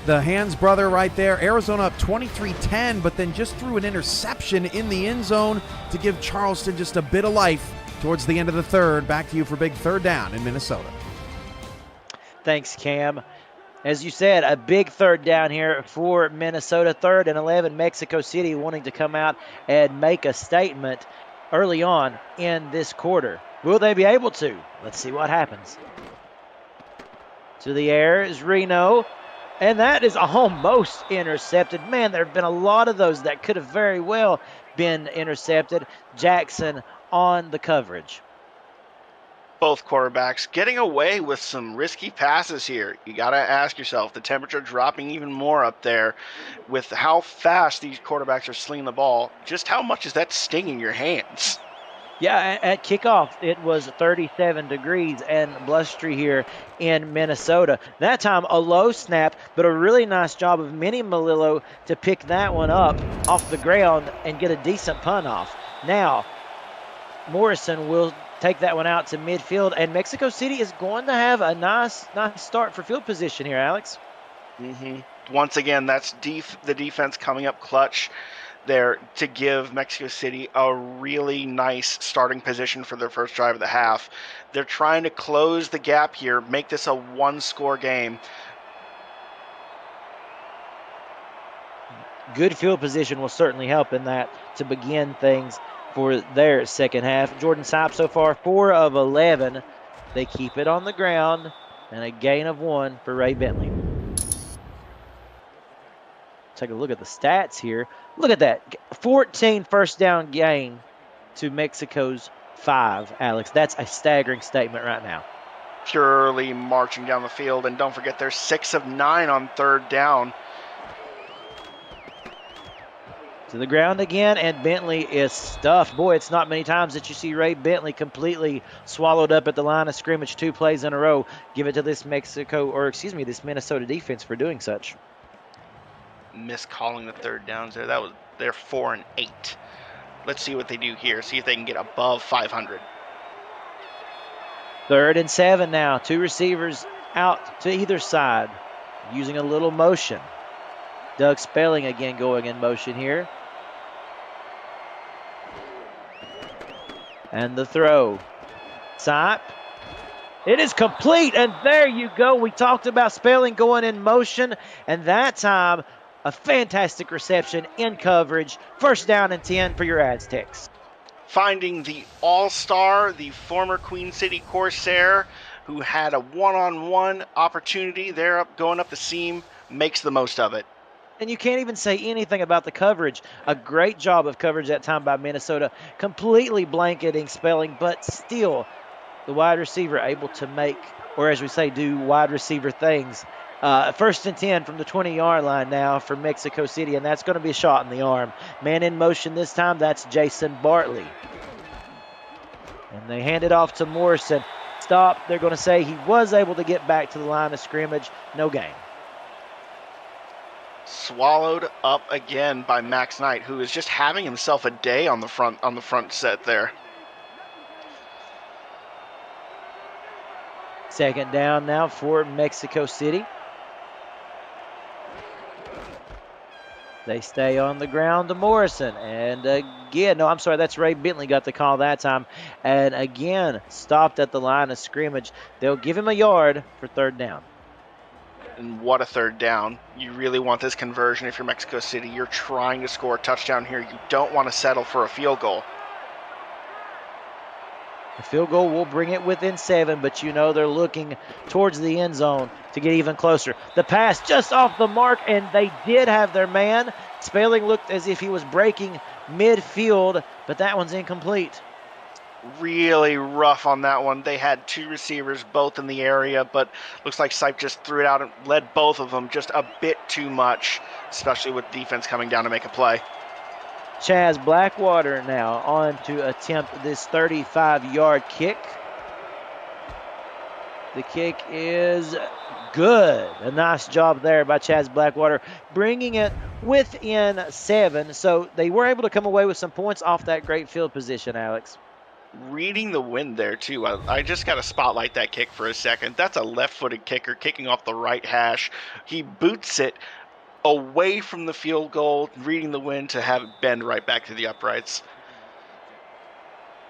the Hands brother right there. Arizona up 23-10, but then just threw an interception in the end zone to give Charleston just a bit of life towards the end of the third. Back to you for big third down in Minnesota. Thanks, Cam. As you said, a big third down here for Minnesota. 3rd and 11, Mexico City wanting to come out and make a statement early on in this quarter. Will they be able to? Let's see what happens. To the air is Reno, and that is almost intercepted. Man, there have been a lot of those that could have very well been intercepted. Jackson on the coverage. Both quarterbacks getting away with some risky passes here. You got to ask yourself, the temperature dropping even more up there with how fast these quarterbacks are slinging the ball. Just how much is that stinging your hands? Yeah, at kickoff, it was 37 degrees and blustery here in Minnesota. That time, a low snap, but a really nice job of Minnie Melillo to pick that one up off the ground and get a decent punt off. Now, Morrison will take that one out to midfield, and Mexico City is going to have a nice start for field position here, Alex. Once again, that's the defense coming up clutch there to give Mexico City a really nice starting position for their first drive of the half. They're trying to close the gap here, make this a one-score game. good field position will certainly help in that to begin things for their second half. Jordan Sipes so far 4 of 11. They keep it on the ground, and a gain of 1 for Ray Bentley. Take a look at the stats here. Look at that. 14 first down gain to Mexico's 5, Alex. That's a staggering statement right now. Purely marching down the field, and don't forget they're 6 of 9 on third down. To the ground again, and Bentley is stuffed. Boy, it's not many times that you see Ray Bentley completely swallowed up at the line of scrimmage 2 plays in a row. Give it to this this Minnesota defense for doing such. Miscalling the third downs there. They're 4 and 8. Let's see what they do here. See if they can get above 500. 3rd and 7 now. 2 receivers out to either side, using a little motion. Doug Spelling again going in motion here. And the throw. Sipe. It is complete, and there you go. We talked about Spelling going in motion, and that time, a fantastic reception in coverage. First down and 10 for your Aztecs. Finding the all-star, the former Queen City Corsair, who had a one-on-one opportunity there going up the seam, makes the most of it. And you can't even say anything about the coverage. A great job of coverage that time by Minnesota, completely blanketing Spelling, but still the wide receiver able to make, or as we say, do wide receiver things. 1st and 10 from the 20-yard line now for Mexico City, and that's going to be a shot in the arm. Man in motion this time, that's Jason Bartley. And they hand it off to Morrison. Stop. They're going to say he was able to get back to the line of scrimmage. No gain. Swallowed up again by Max Knight, who is just having himself a day on the front set there. 2nd down now for Mexico City. They stay on the ground to Morrison. And again, no, I'm sorry, that's Ray Bentley got the call that time. And again, stopped at the line of scrimmage. They'll give him a yard for 3rd down. And what a 3rd down. You really want this conversion if you're Mexico City. You're trying to score a touchdown here. You don't want to settle for a field goal. The field goal will bring it within 7, but you know they're looking towards the end zone to get even closer. The pass just off the mark, and they did have their man. Spelling looked as if he was breaking midfield, but that one's incomplete. Really rough on that one. They had 2 receivers both in the area, but looks like Sipe just threw it out and led both of them just a bit too much, especially with defense coming down to make a play. Chaz Blackwater now on to attempt this 35-yard kick. The kick is good. A nice job there by Chaz Blackwater, bringing it within 7. So they were able to come away with some points off that great field position, Alex. Reading the wind there, too. I just got to spotlight that kick for a second. That's a left-footed kicker kicking off the right hash. He boots it away from the field goal, reading the wind to have it bend right back to the uprights.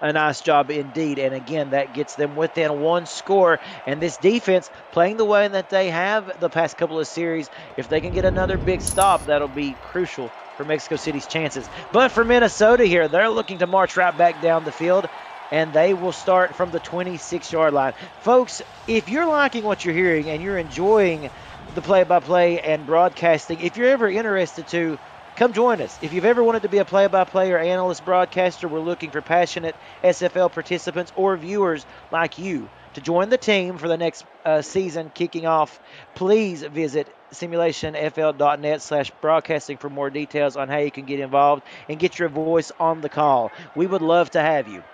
A nice job indeed, and again, that gets them within 1 score. And this defense playing the way that they have the past couple of series, if they can get another big stop, that'll be crucial for Mexico City's chances. But for Minnesota here, they're looking to march right back down the field, and they will start from the 26-yard line. Folks, if you're liking what you're hearing and you're enjoying the play-by-play and broadcasting, if you're ever interested to, come join us. If you've ever wanted to be a play-by-play or analyst broadcaster, we're looking for passionate SFL participants or viewers like you to join the team for the next season kicking off. Please visit simulationfl.net/broadcasting for more details on how you can get involved and get your voice on the call. We would love to have you.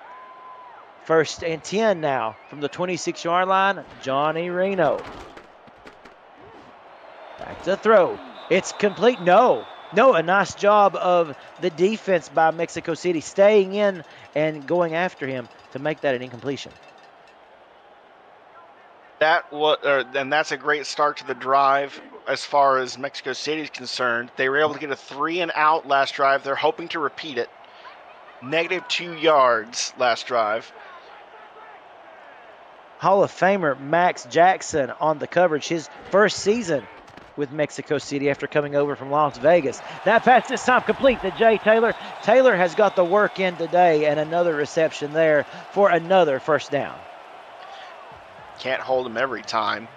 1st and 10 now from the 26-yard line, Johnny Reno. Back to throw. It's complete. No, a nice job of the defense by Mexico City staying in and going after him to make that an incompletion. And that's a great start to the drive as far as Mexico City is concerned. They were able to get a 3-and-out last drive. They're hoping to repeat it. -2 yards last drive. Hall of Famer Max Jackson on the coverage. His first season with Mexico City after coming over from Las Vegas. That pass this time complete to Jay Taylor. Taylor has got the work in today, and another reception there for another first down. Can't hold them every time,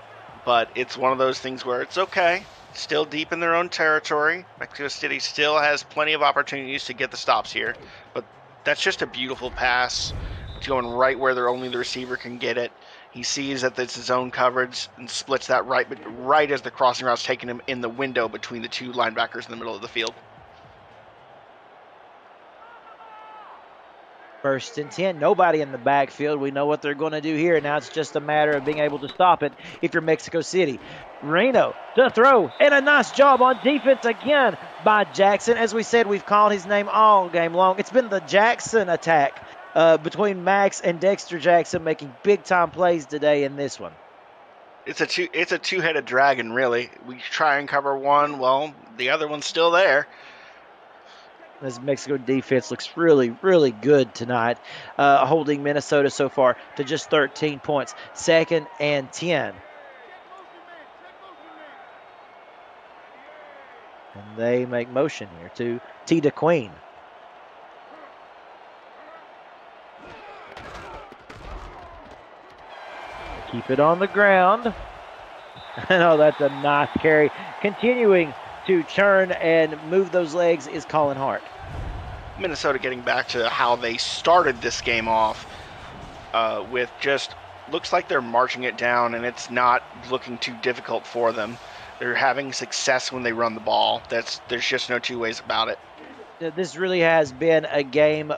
but it's one of those things where it's okay. Still deep in their own territory. Mexico City still has plenty of opportunities to get the stops here, but that's just a beautiful pass. It's going right where only the receiver can get it. He sees that it's his own coverage and splits that right as the crossing route's taking him in the window between the two linebackers in the middle of the field. 1st and 10, nobody in the backfield. We know what they're going to do here. Now it's just a matter of being able to stop it if you're Mexico City. Reno to throw, and a nice job on defense again by Jackson. As we said, we've called his name all game long. It's been the Jackson attack between Max and Dexter Jackson, making big-time plays today in this one. It's a two-headed dragon, really. We try and cover one, well, the other one's still there. This Mexico defense looks really, really good tonight, holding Minnesota so far to just 13 points. 2nd and 10. And they make motion here to T. DeQueen. Keep it on the ground. Oh, that's a nice carry. Continuing to turn and move those legs is Colin Hart. Minnesota getting back to how they started this game off with just looks like they're marching it down, and it's not looking too difficult for them. They're having success when they run the ball. There's just no two ways about it. This really has been a game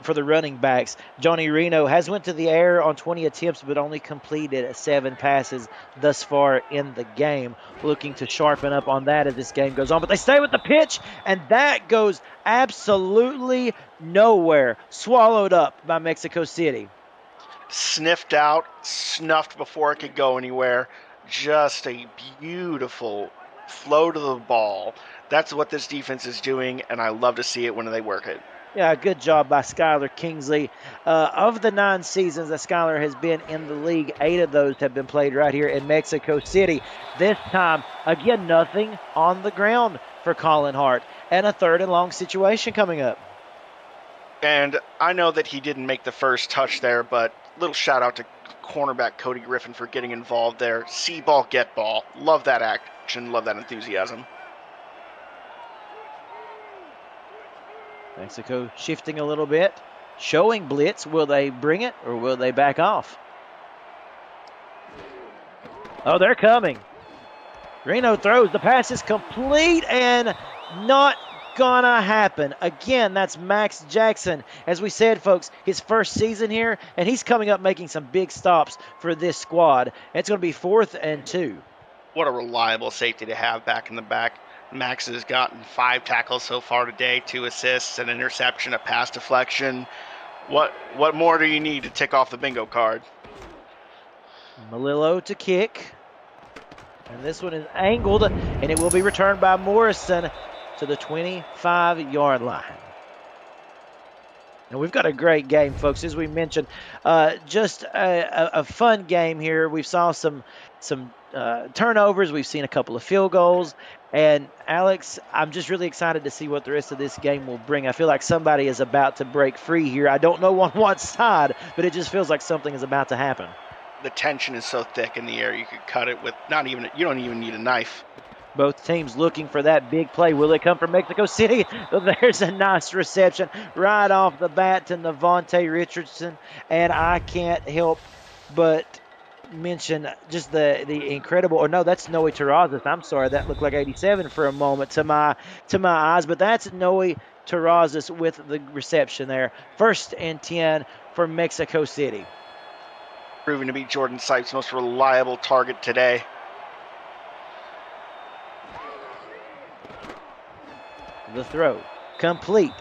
for the running backs. Johnny Reno has went to the air on 20 attempts but only completed 7 passes thus far in the game. Looking to sharpen up on that as this game goes on. But they stay with the pitch, and that goes absolutely nowhere. Swallowed up by Mexico City. Sniffed out, snuffed before it could go anywhere. Just a beautiful flow to the ball. That's what this defense is doing, and I love to see it when they work it. Yeah, good job by Skylar Kingsley. Of the 9 seasons that Skylar has been in the league, 8 of those have been played right here in Mexico City. This time, again, nothing on the ground for Colin Hart. And a 3rd and long situation coming up. And I know that he didn't make the first touch there, but little shout out to cornerback Cody Griffin for getting involved there. See ball, get ball. Love that action, love that enthusiasm. Mexico shifting a little bit, showing blitz. Will they bring it or will they back off? Oh, they're coming. Reno throws. The pass is complete and not gonna happen. Again, that's Max Jackson. As we said, folks, his first season here, and he's coming up making some big stops for this squad. It's going to be 4th and 2. What a reliable safety to have back in the back. Max has gotten 5 tackles so far today, 2 assists, an interception, a pass deflection. What more do you need to tick off the bingo card? Malillo to kick. And this one is angled, and it will be returned by Morrison to the 25-yard line. And we've got a great game, folks. As we mentioned, just a fun game here. We saw some turnovers. We've seen a couple of field goals. And, Alex, I'm just really excited to see what the rest of this game will bring. I feel like somebody is about to break free here. I don't know on what side, but it just feels like something is about to happen. The tension is so thick in the air, you could cut it with you don't even need a knife. Both teams looking for that big play. Will it come from Mexico City? There's a nice reception right off the bat to Navonte Richardson. And I can't help but mention just the incredible, or no, that's Noe Terrazas. I'm sorry, that looked like 87 for a moment to my eyes, but that's Noe Terrazas with the reception there. 1st and 10 for Mexico City. Proving to be Jordan Sipes' most reliable target today. The throw complete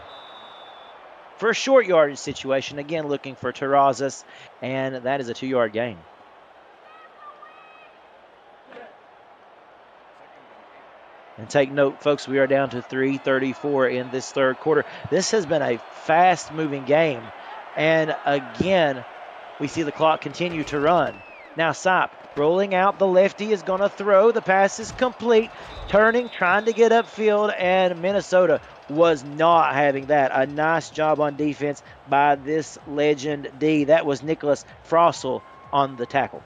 for a short yardage situation. Again, looking for Terrazas, and that is a 2-yard gain. And take note, folks, we are down to 3:34 in this 3rd quarter. This has been a fast-moving game. And again, we see the clock continue to run. Now Sipe Rolling out, the lefty is going to throw. The pass is complete. Turning, trying to get upfield, and Minnesota was not having that. A nice job on defense by this legend D. That was Nicholas Frossel on the tackle.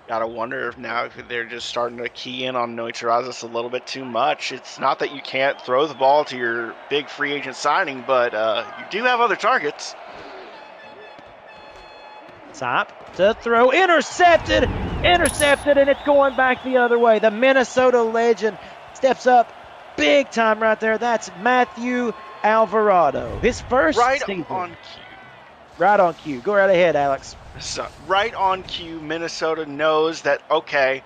Gotta wonder if now if they're just starting to key in on Noe Terrazas a little bit too much. It's not that you can't throw the ball to your big free agent signing, but you do have other targets. Top to throw, intercepted, and it's going back the other way. The Minnesota legend steps up big time right there. That's Matthew Alvarado. His first season. On cue. Right on cue. Go right ahead, Alex. So, right on cue, Minnesota knows that, okay,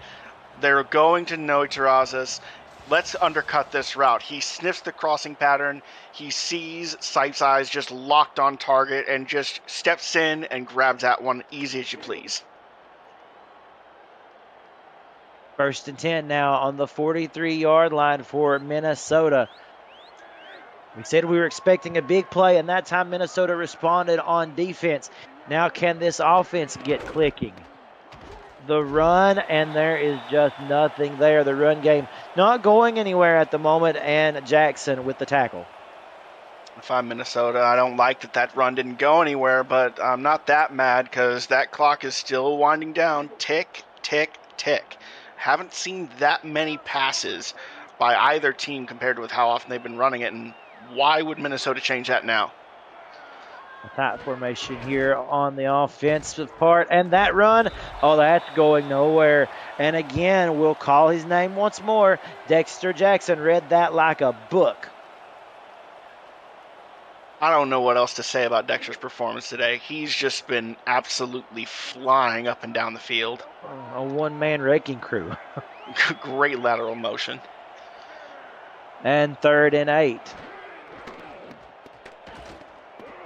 they're going to Noe Terrazas. Let's undercut this route. He sniffs the crossing pattern. He sees Sipes' eyes just locked on target and just steps in and grabs that one easy as you please. 1st and 10 now on the 43-yard line for Minnesota. We said we were expecting a big play, and that time Minnesota responded on defense. Now can this offense get clicking? The run, and there is just nothing there. The run game not going anywhere at the moment, and Jackson with the tackle. If I'm Minnesota, I don't like that run didn't go anywhere, but I'm not that mad because that clock is still winding down. Tick, tick, tick. Haven't seen that many passes by either team compared with how often they've been running it, and why would Minnesota change that now? A tight formation here on the offensive part, and that run, oh, that's going nowhere. And again, we'll call his name once more. Dexter Jackson read that like a book. I don't know what else to say about Dexter's performance today. He's just been absolutely flying up and down the field. A one-man wrecking crew. Great lateral motion. And 3rd and 8.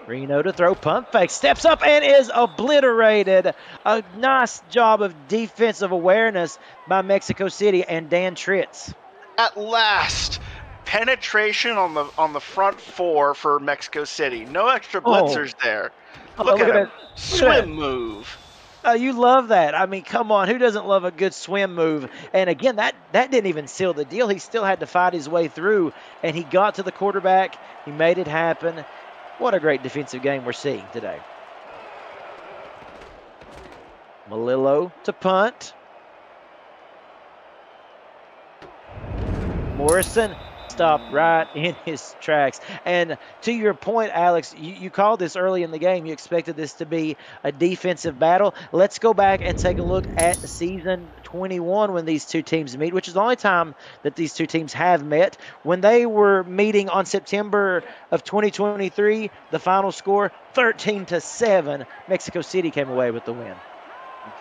Reno to throw, pump fake, steps up and is obliterated. A nice job of defensive awareness by Mexico City and Dan Tritz. At last, penetration on the front four for Mexico City. No extra blitzers there. Look at him. Swim move. You love that. I mean, come on. Who doesn't love a good swim move? And again, that didn't even seal the deal. He still had to fight his way through, and he got to the quarterback. He made it happen. What a great defensive game we're seeing today. Malillo to punt. Morrison stopped right in his tracks. And to your point, Alex, you called this early in the game. You expected this to be a defensive battle. Let's go back and take a look at season 21 when these two teams meet, which is the only time that these two teams have met. When they were meeting on September of 2023, the final score 13-7. Mexico City came away with the win.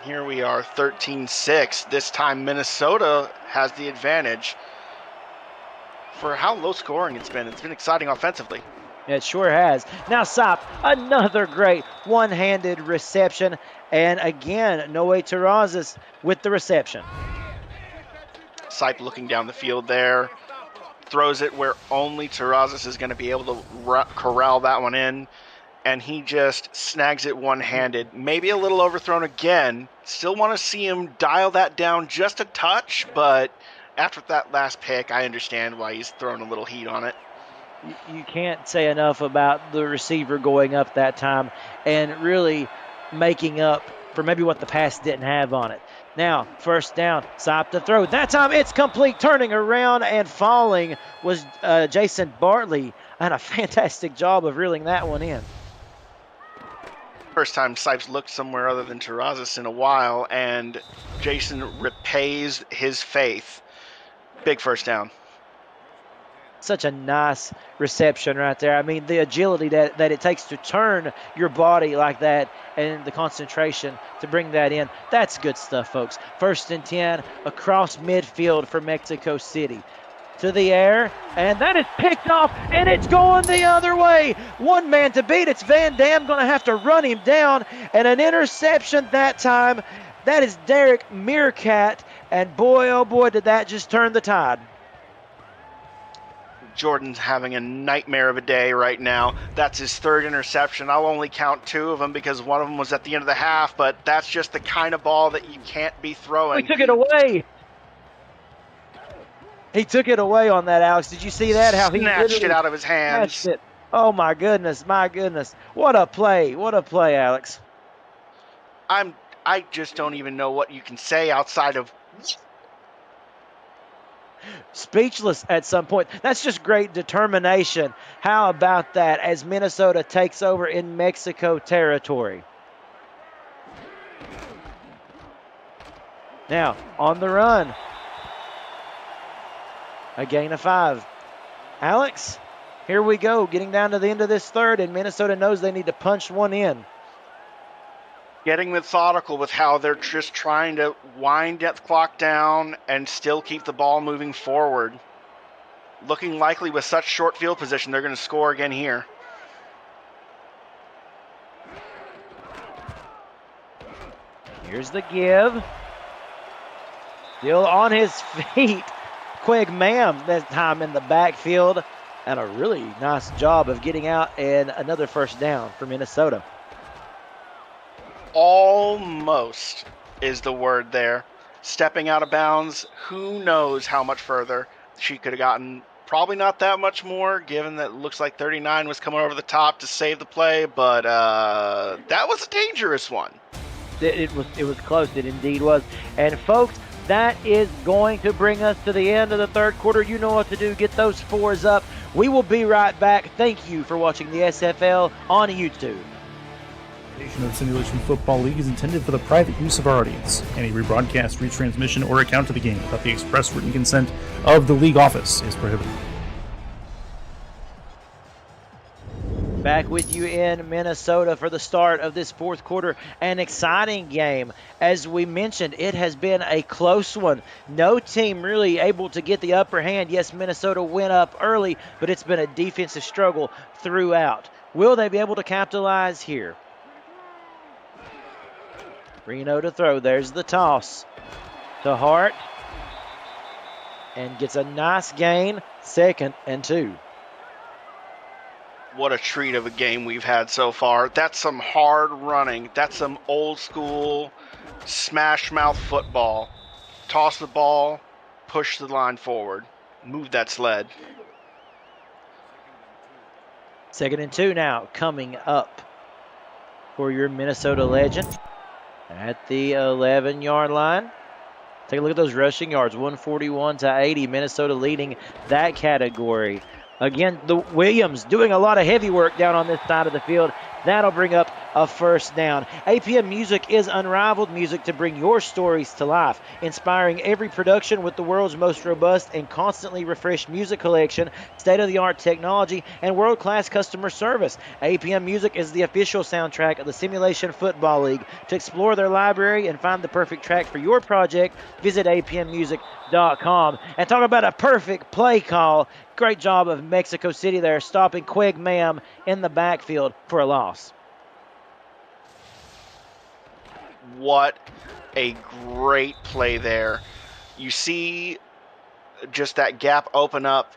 Here we are, 13-6. This time Minnesota has the advantage. For how low scoring it's been exciting offensively. It sure has. Now Sop, another great one-handed reception. And again, Noe Terrazas with the reception. Sipe looking down the field there. Throws it where only Terrazas is going to be able to corral that one in. And he just snags it one-handed. Maybe a little overthrown again. Still want to see him dial that down just a touch, but after that last pick, I understand why he's throwing a little heat on it. You can't say enough about the receiver going up that time and really making up for maybe what the pass didn't have on it. Now, 1st down, Sipe to throw. That time it's complete. Turning around and falling was Jason Bartley. And a fantastic job of reeling that one in. First time Sipes looked somewhere other than Terrazas in a while, and Jason repays his faith. Big 1st down. Such a nice reception right there. I mean, the agility that it takes to turn your body like that and the concentration to bring that in. That's good stuff, folks. 1st and 10 across midfield for Mexico City. To the air, and that is picked off, and it's going the other way. One man to beat. It's Van Dam going to have to run him down, and an interception that time. That is Derek Meerkat, and boy, oh boy, did that just turn the tide. Jordan's having a nightmare of a day right now. That's his third interception. I'll only count 2 of them because one of them was at the end of the half, but that's just the kind of ball that you can't be throwing. He took it away. He took it away on that, Alex. Did you see that? How he snatched it out of his hands. snatched it. Oh, my goodness, my goodness. What a play. What a play, Alex. I just don't even know what you can say outside of Speechless at some point. That's just great determination. How about that as Minnesota takes over in Mexico territory? Now, on the run. A gain of 5. Alex, here we go, getting down to the end of this third, and Minnesota knows they need to punch one in. getting methodical with how they're just trying to wind that clock down and still keep the ball moving forward. Looking likely with such short field position, they're going to score again here. Here's the give. Still on his feet. Quig Mam that time in the backfield. And a really nice job of getting out and another first down for Minnesota. Almost is the word there. Stepping out of bounds, who knows how much further she could have gotten. Probably not that much more, given that it looks like 39 was coming over the top to save the play, but that was a dangerous one. It was close. It indeed was. And folks, that is going to bring us to the end of the third quarter. You know what to do. Get those fours up. We will be right back. Thank you for watching the SFL on YouTube. The Simulation Football League is intended for the private use of our audience. Any rebroadcast, retransmission, or account of the game without the express written consent of the league office is prohibited. Back with you in Minnesota for the start of this fourth quarter. An exciting game. As we mentioned, it has been a close one. No team really able to get the upper hand. Yes, Minnesota went up early, but it's been a defensive struggle throughout. Will they be able to capitalize here? Reno to throw. There's the toss to Hart. And gets a nice gain. 2nd and 2. What a treat of a game we've had so far. That's some hard running. That's some old school smash mouth football. Toss the ball, push the line forward, move that sled. 2nd and 2 now coming up for your Minnesota legend at the 11-yard line. Take a look at those rushing yards, 141 to 80. Minnesota leading that category. Again, the Williams doing a lot of heavy work down on this side of the field. That'll bring up a first down. APM Music is unrivaled music to bring your stories to life, inspiring every production with the world's most robust and constantly refreshed music collection, state-of-the-art technology, and world-class customer service. APM Music is the official soundtrack of the Simulation Football League. To explore their library and find the perfect track for your project, visit apmmusic.com. And talk about a perfect play call. Great job of Mexico City there, stopping Quig Mam in the backfield for a loss. What a great play there. You see just that gap open up,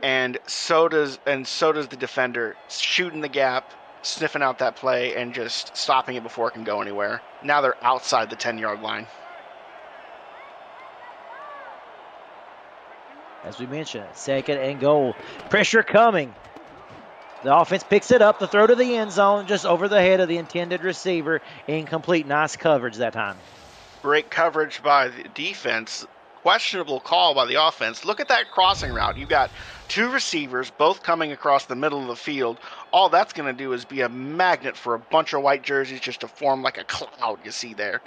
and so does the defender, shooting the gap, sniffing out that play, and just stopping it before it can go anywhere. Now they're outside the 10-yard line. As we mentioned, 2nd and goal. Pressure coming. The offense picks it up. The throw to the end zone, just over the head of the intended receiver. Incomplete. Nice coverage that time. Great coverage by the defense. Questionable call by the offense. Look at that crossing route. You've got 2 receivers, both coming across the middle of the field. All that's going to do is be a magnet for a bunch of white jerseys just to form like a cloud you see there.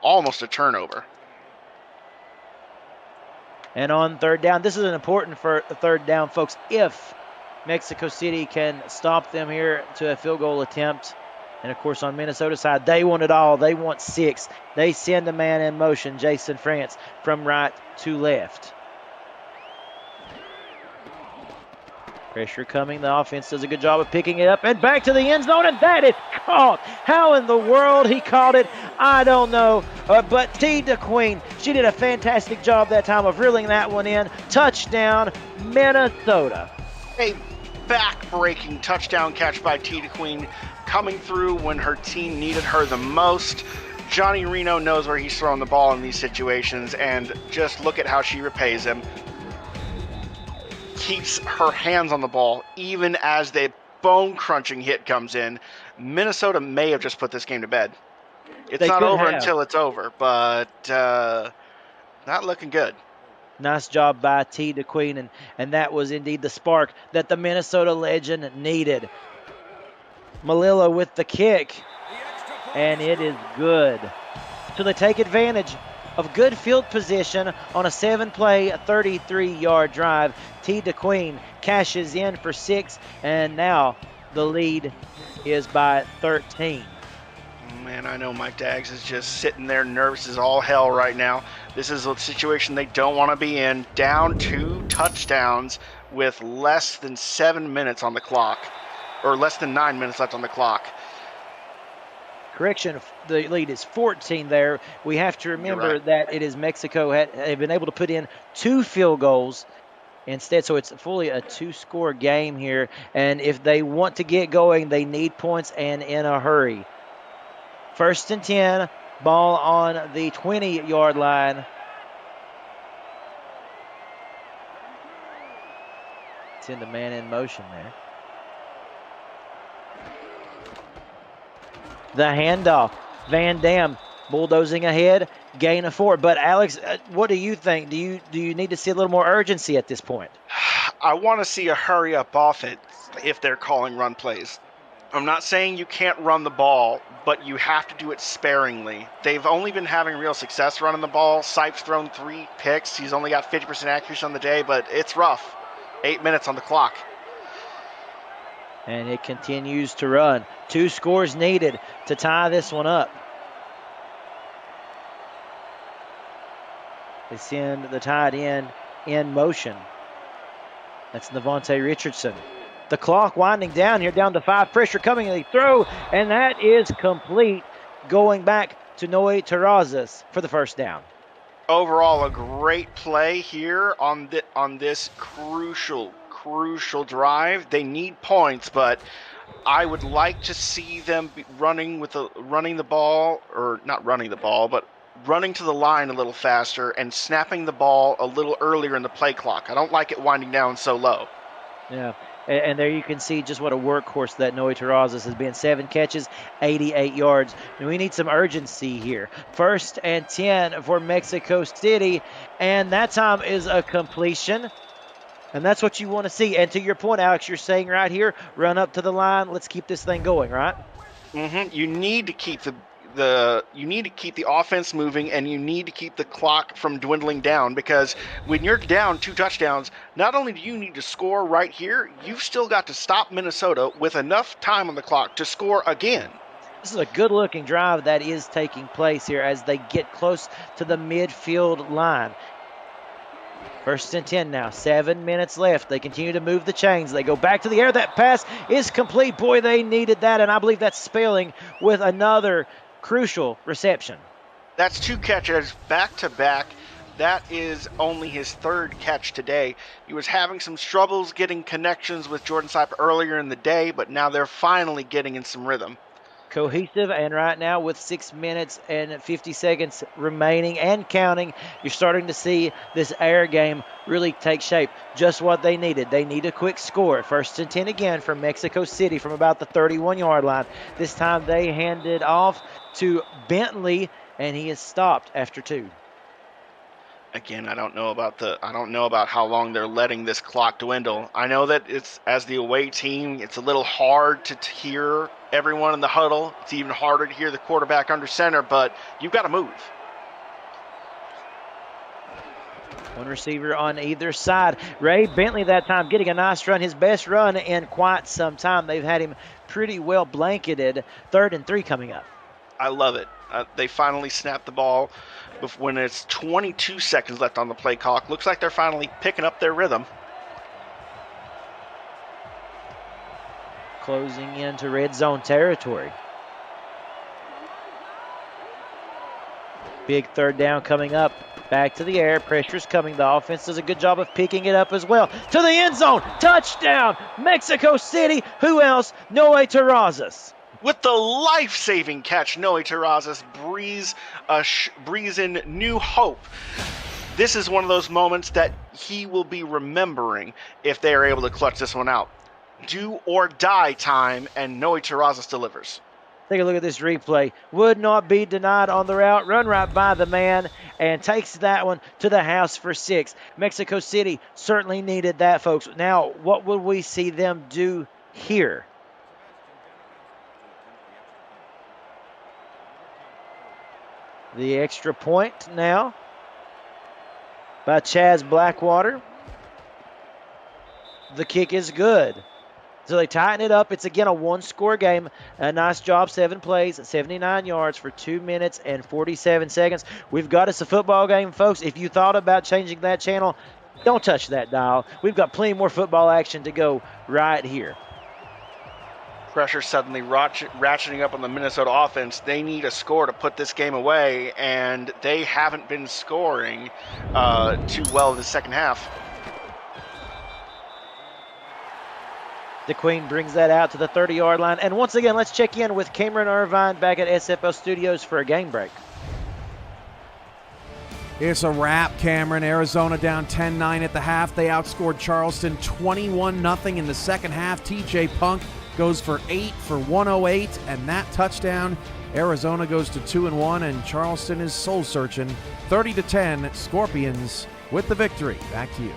Almost a turnover. And on 3rd down, this is an important for the 3rd down, folks. If Mexico City can stop them here to a field goal attempt, and of course on Minnesota's side, they want it all. They want 6. They send a man in motion, Jason France, from right to left. Pressure coming. The offense does a good job of picking it up and back to the end zone, and that is caught. How in the world he caught it, I don't know. But T. DeQueen, she did a fantastic job that time of reeling that one in. Touchdown, Minnesota. A back-breaking touchdown catch by Tita Queen, coming through when her team needed her the most. Johnny Reno knows where he's throwing the ball in these situations, and just look at how she repays him. Keeps her hands on the ball even as the bone-crunching hit comes in. Minnesota may have just put this game to bed. It's They not could over have. until it's over, but not looking good. Nice job by T. DeQueen, and that was indeed the spark that the Minnesota legend needed. Malilla with the kick, and it is good. So they take advantage of good field position on a 7-play, 33-yard drive. T. DeQueen cashes in for 6, and now the lead is by 13. Man, I know Mike Daggs is just sitting there nervous as all hell right now. This is a situation they don't want to be in. Down 2 touchdowns with less than 7 minutes on the clock, or less than 9 minutes left on the clock. Correction, the lead is 14 there. We have to remember that it is Mexico have been able to put in 2 field goals instead, so it's fully a 2-score game here. And if they want to get going, they need points and in a hurry. 1st and 10, ball on the 20-yard line. Send a man in motion there. The handoff. Van Dam bulldozing ahead, gain of 4. But Alex, what do you think? Do you need to see a little more urgency at this point? I want to see a hurry-up offense if they're calling run plays. I'm not saying you can't run the ball, but you have to do it sparingly. They've only been having real success running the ball. Sipes thrown 3 picks. He's only got 50% accuracy on the day, but it's rough. 8 minutes on the clock. And it continues to run. 2 scores needed to tie this one up. They send the tight end in motion. That's Navonte Richardson. The clock winding down here, down to 5. Pressure coming, and they throw, and that is complete. Going back to Noe Terrazas for the first down. Overall, a great play here on this crucial drive. They need points, but I would like to see them running the ball, or not running the ball, but running to the line a little faster and snapping the ball a little earlier in the play clock. I don't like it winding down so low. Yeah. And there you can see just what a workhorse that Noe Terrazas has been. 7 catches, 88 yards. And we need some urgency here. 1st and 10 for Mexico City. And that time is a completion. And that's what you want to see. And to your point, Alex, you're saying right here, run up to the line. Let's keep this thing going, right? Mm-hmm. You need to keep the offense moving, and you need to keep the clock from dwindling down, because when you're down 2 touchdowns, not only do you need to score right here, you've still got to stop Minnesota with enough time on the clock to score again. This is a good-looking drive that is taking place here as they get close to the midfield line. 1st and 10 now, 7 minutes left. They continue to move the chains. They go back to the air. That pass is complete. Boy, they needed that, and I believe that's Spelling with another crucial reception. That's 2 catches back-to-back. That is only his 3rd catch today. He was having some troubles getting connections with Jordan Sipe earlier in the day, but now they're finally getting in some rhythm. Cohesive, and right now with 6 minutes and 50 seconds remaining and counting, you're starting to see this air game really take shape. Just what they needed. They need a quick score. 1st and 10 again from Mexico City from about the 31-yard line. This time they hand it off to Bentley, and he is stopped after 2. Again, I don't know about how long they're letting this clock dwindle. I know that it's, as the away team, it's a little hard to hear everyone in the huddle. It's even harder to hear the quarterback under center, but you've got to move. One receiver on either side. Ray Bentley that time getting a nice run, his best run in quite some time. They've had him pretty well blanketed. 3rd and 3 coming up. I love it. They finally snapped the ball when it's 22 seconds left on the play clock. Looks like they're finally picking up their rhythm. Closing into red zone territory. Big third down coming up. Back to the air. Pressure's coming. The offense does a good job of picking it up as well. To the end zone. Touchdown. Mexico City. Who else? Noe Terrazas. With the life-saving catch, Noe Terrazas breathes in new hope. This is one of those moments that he will be remembering if they are able to clutch this one out. Do or die time, and Noe Terrazas delivers. Take a look at this replay. Would not be denied on the route. Run right by the man and takes that one to the house for 6. Mexico City certainly needed that, folks. Now, what would we see them do here? The extra point now by Chaz Blackwater. The kick is good. So they tighten it up. It's, again, a one-score game. A nice job, 7 plays, 79 yards for 2 minutes and 47 seconds. We've got us a football game, folks. If you thought about changing that channel, don't touch that dial. We've got plenty more football action to go right here. Pressure suddenly ratcheting up on the Minnesota offense. They need a score to put this game away, and they haven't been scoring too well in the second half. The Queen brings that out to the 30-yard line. And once again, let's check in with Cameron Irvine back at SFL Studios for a game break. It's a wrap, Cameron. Arizona down 10-9 at the half. They outscored Charleston 21-0 in the second half. TJ Punk goes for 8 for 108, and that touchdown, Arizona goes to 2-1, and Charleston is soul-searching. 30-10, Scorpions with the victory. Back to you.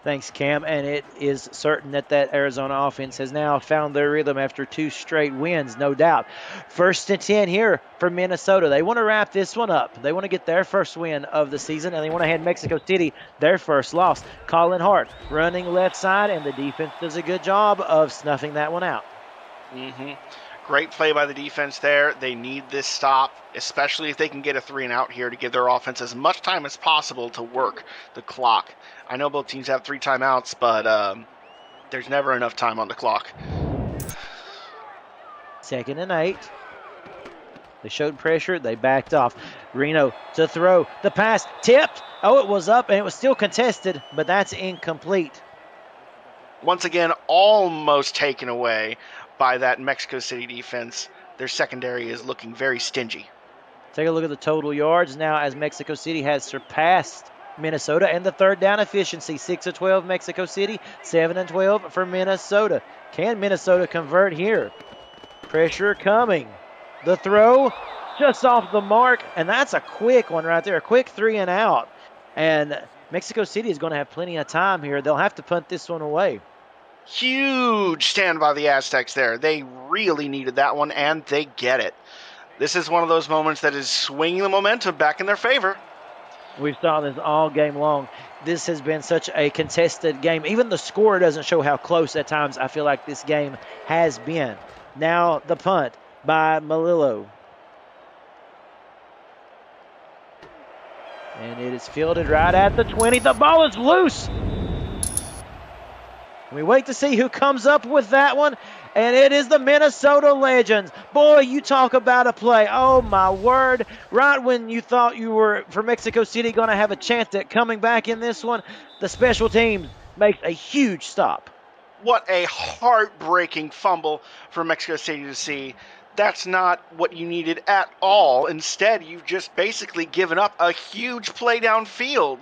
Thanks, Cam. And it is certain that Arizona offense has now found their rhythm after 2 straight wins, no doubt. 1st and 10 here for Minnesota. They want to wrap this one up. They want to get their first win of the season, and they want to hand Mexico City their first loss. Colin Hart running left side, and the defense does a good job of snuffing that one out. Great play by the defense there. They need this stop, especially if they can get a 3-and-out here to give their offense as much time as possible to work the clock. I know both teams have 3 timeouts, but there's never enough time on the clock. 2nd and 8. They showed pressure. They backed off. Reno to throw. The pass tipped. Oh, it was up, and it was still contested, but that's incomplete. Once again, almost taken away by that Mexico City defense. Their secondary is looking very stingy. Take a look at the total yards now as Mexico City has surpassed Minnesota, and the third down efficiency, 6 of 12 Mexico City, 7 of 12 for Minnesota. Can Minnesota convert here? Pressure coming. The throw just off the mark, and that's a quick one right there, a quick 3-and-out. And Mexico City is going to have plenty of time here. They'll have to punt this one away. Huge stand by the Aztecs there. They really needed that one, and they get it. This is one of those moments that is swinging the momentum back in their favor. We've saw this all game long. This has been such a contested game. Even the score doesn't show how close at times I feel like this game has been. Now the punt by Melillo. And it is fielded right at the 20. The ball is loose. We wait to see who comes up with that one. And it is the Minnesota Legends. Boy, you talk about a play. Oh, my word. Right when you thought you were, for Mexico City, going to have a chance at coming back in this one, the special teams makes a huge stop. What a heartbreaking fumble for Mexico City to see. That's not what you needed at all. Instead, you've just basically given up a huge play downfield.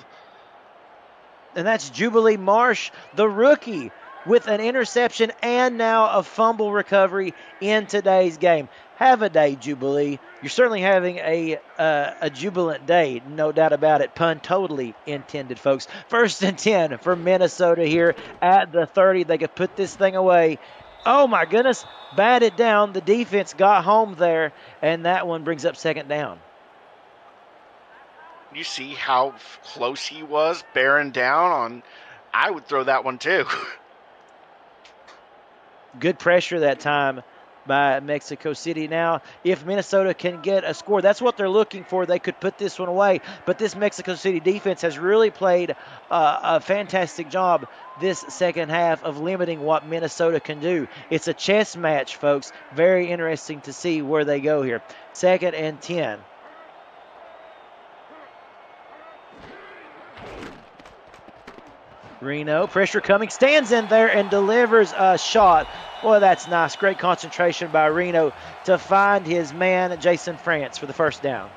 And that's Jubilee Marsh, the rookie, with an interception and now a fumble recovery in today's game. Have a day, Jubilee. You're certainly having a jubilant day, no doubt about it. Pun totally intended, folks. 1st and 10 for Minnesota here at the 30. They could put this thing away. Oh, my goodness. Batted down. The defense got home there, and that one brings up 2nd down. You see how close he was bearing down on? I would throw that one too. Good pressure that time by Mexico City. Now, if Minnesota can get a score, that's what they're looking for. They could put this one away. But this Mexico City defense has really played a fantastic job this second half of limiting what Minnesota can do. It's a chess match, folks. Very interesting to see where they go here. 2nd and 10. Reno, pressure coming, stands in there and delivers a shot. Boy, that's nice. Great concentration by Reno to find his man, Jason France, for the first down.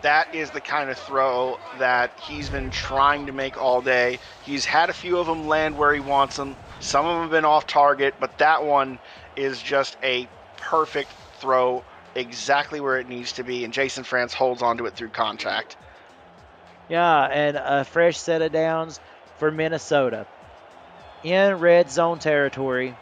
That is the kind of throw that he's been trying to make all day. He's had a few of them land where he wants them. Some of them have been off target, but that one is just a perfect throw, exactly where it needs to be, and Jason France holds onto it through contact. Yeah, and a fresh set of downs for Minnesota in red zone territory.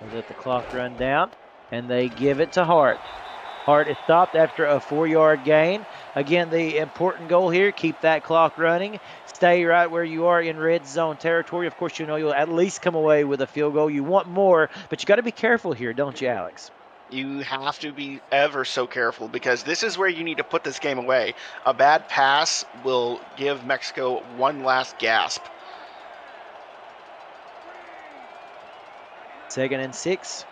They let the clock run down, and they give it to Hart. Hart is stopped after a 4-yard gain. Again, the important goal here, keep that clock running. Stay right where you are in red zone territory. Of course, you know you'll at least come away with a field goal. You want more, but you got to be careful here, don't you, Alex? You have to be ever so careful because this is where you need to put this game away. A bad pass will give Mexico one last gasp. 2nd and 6.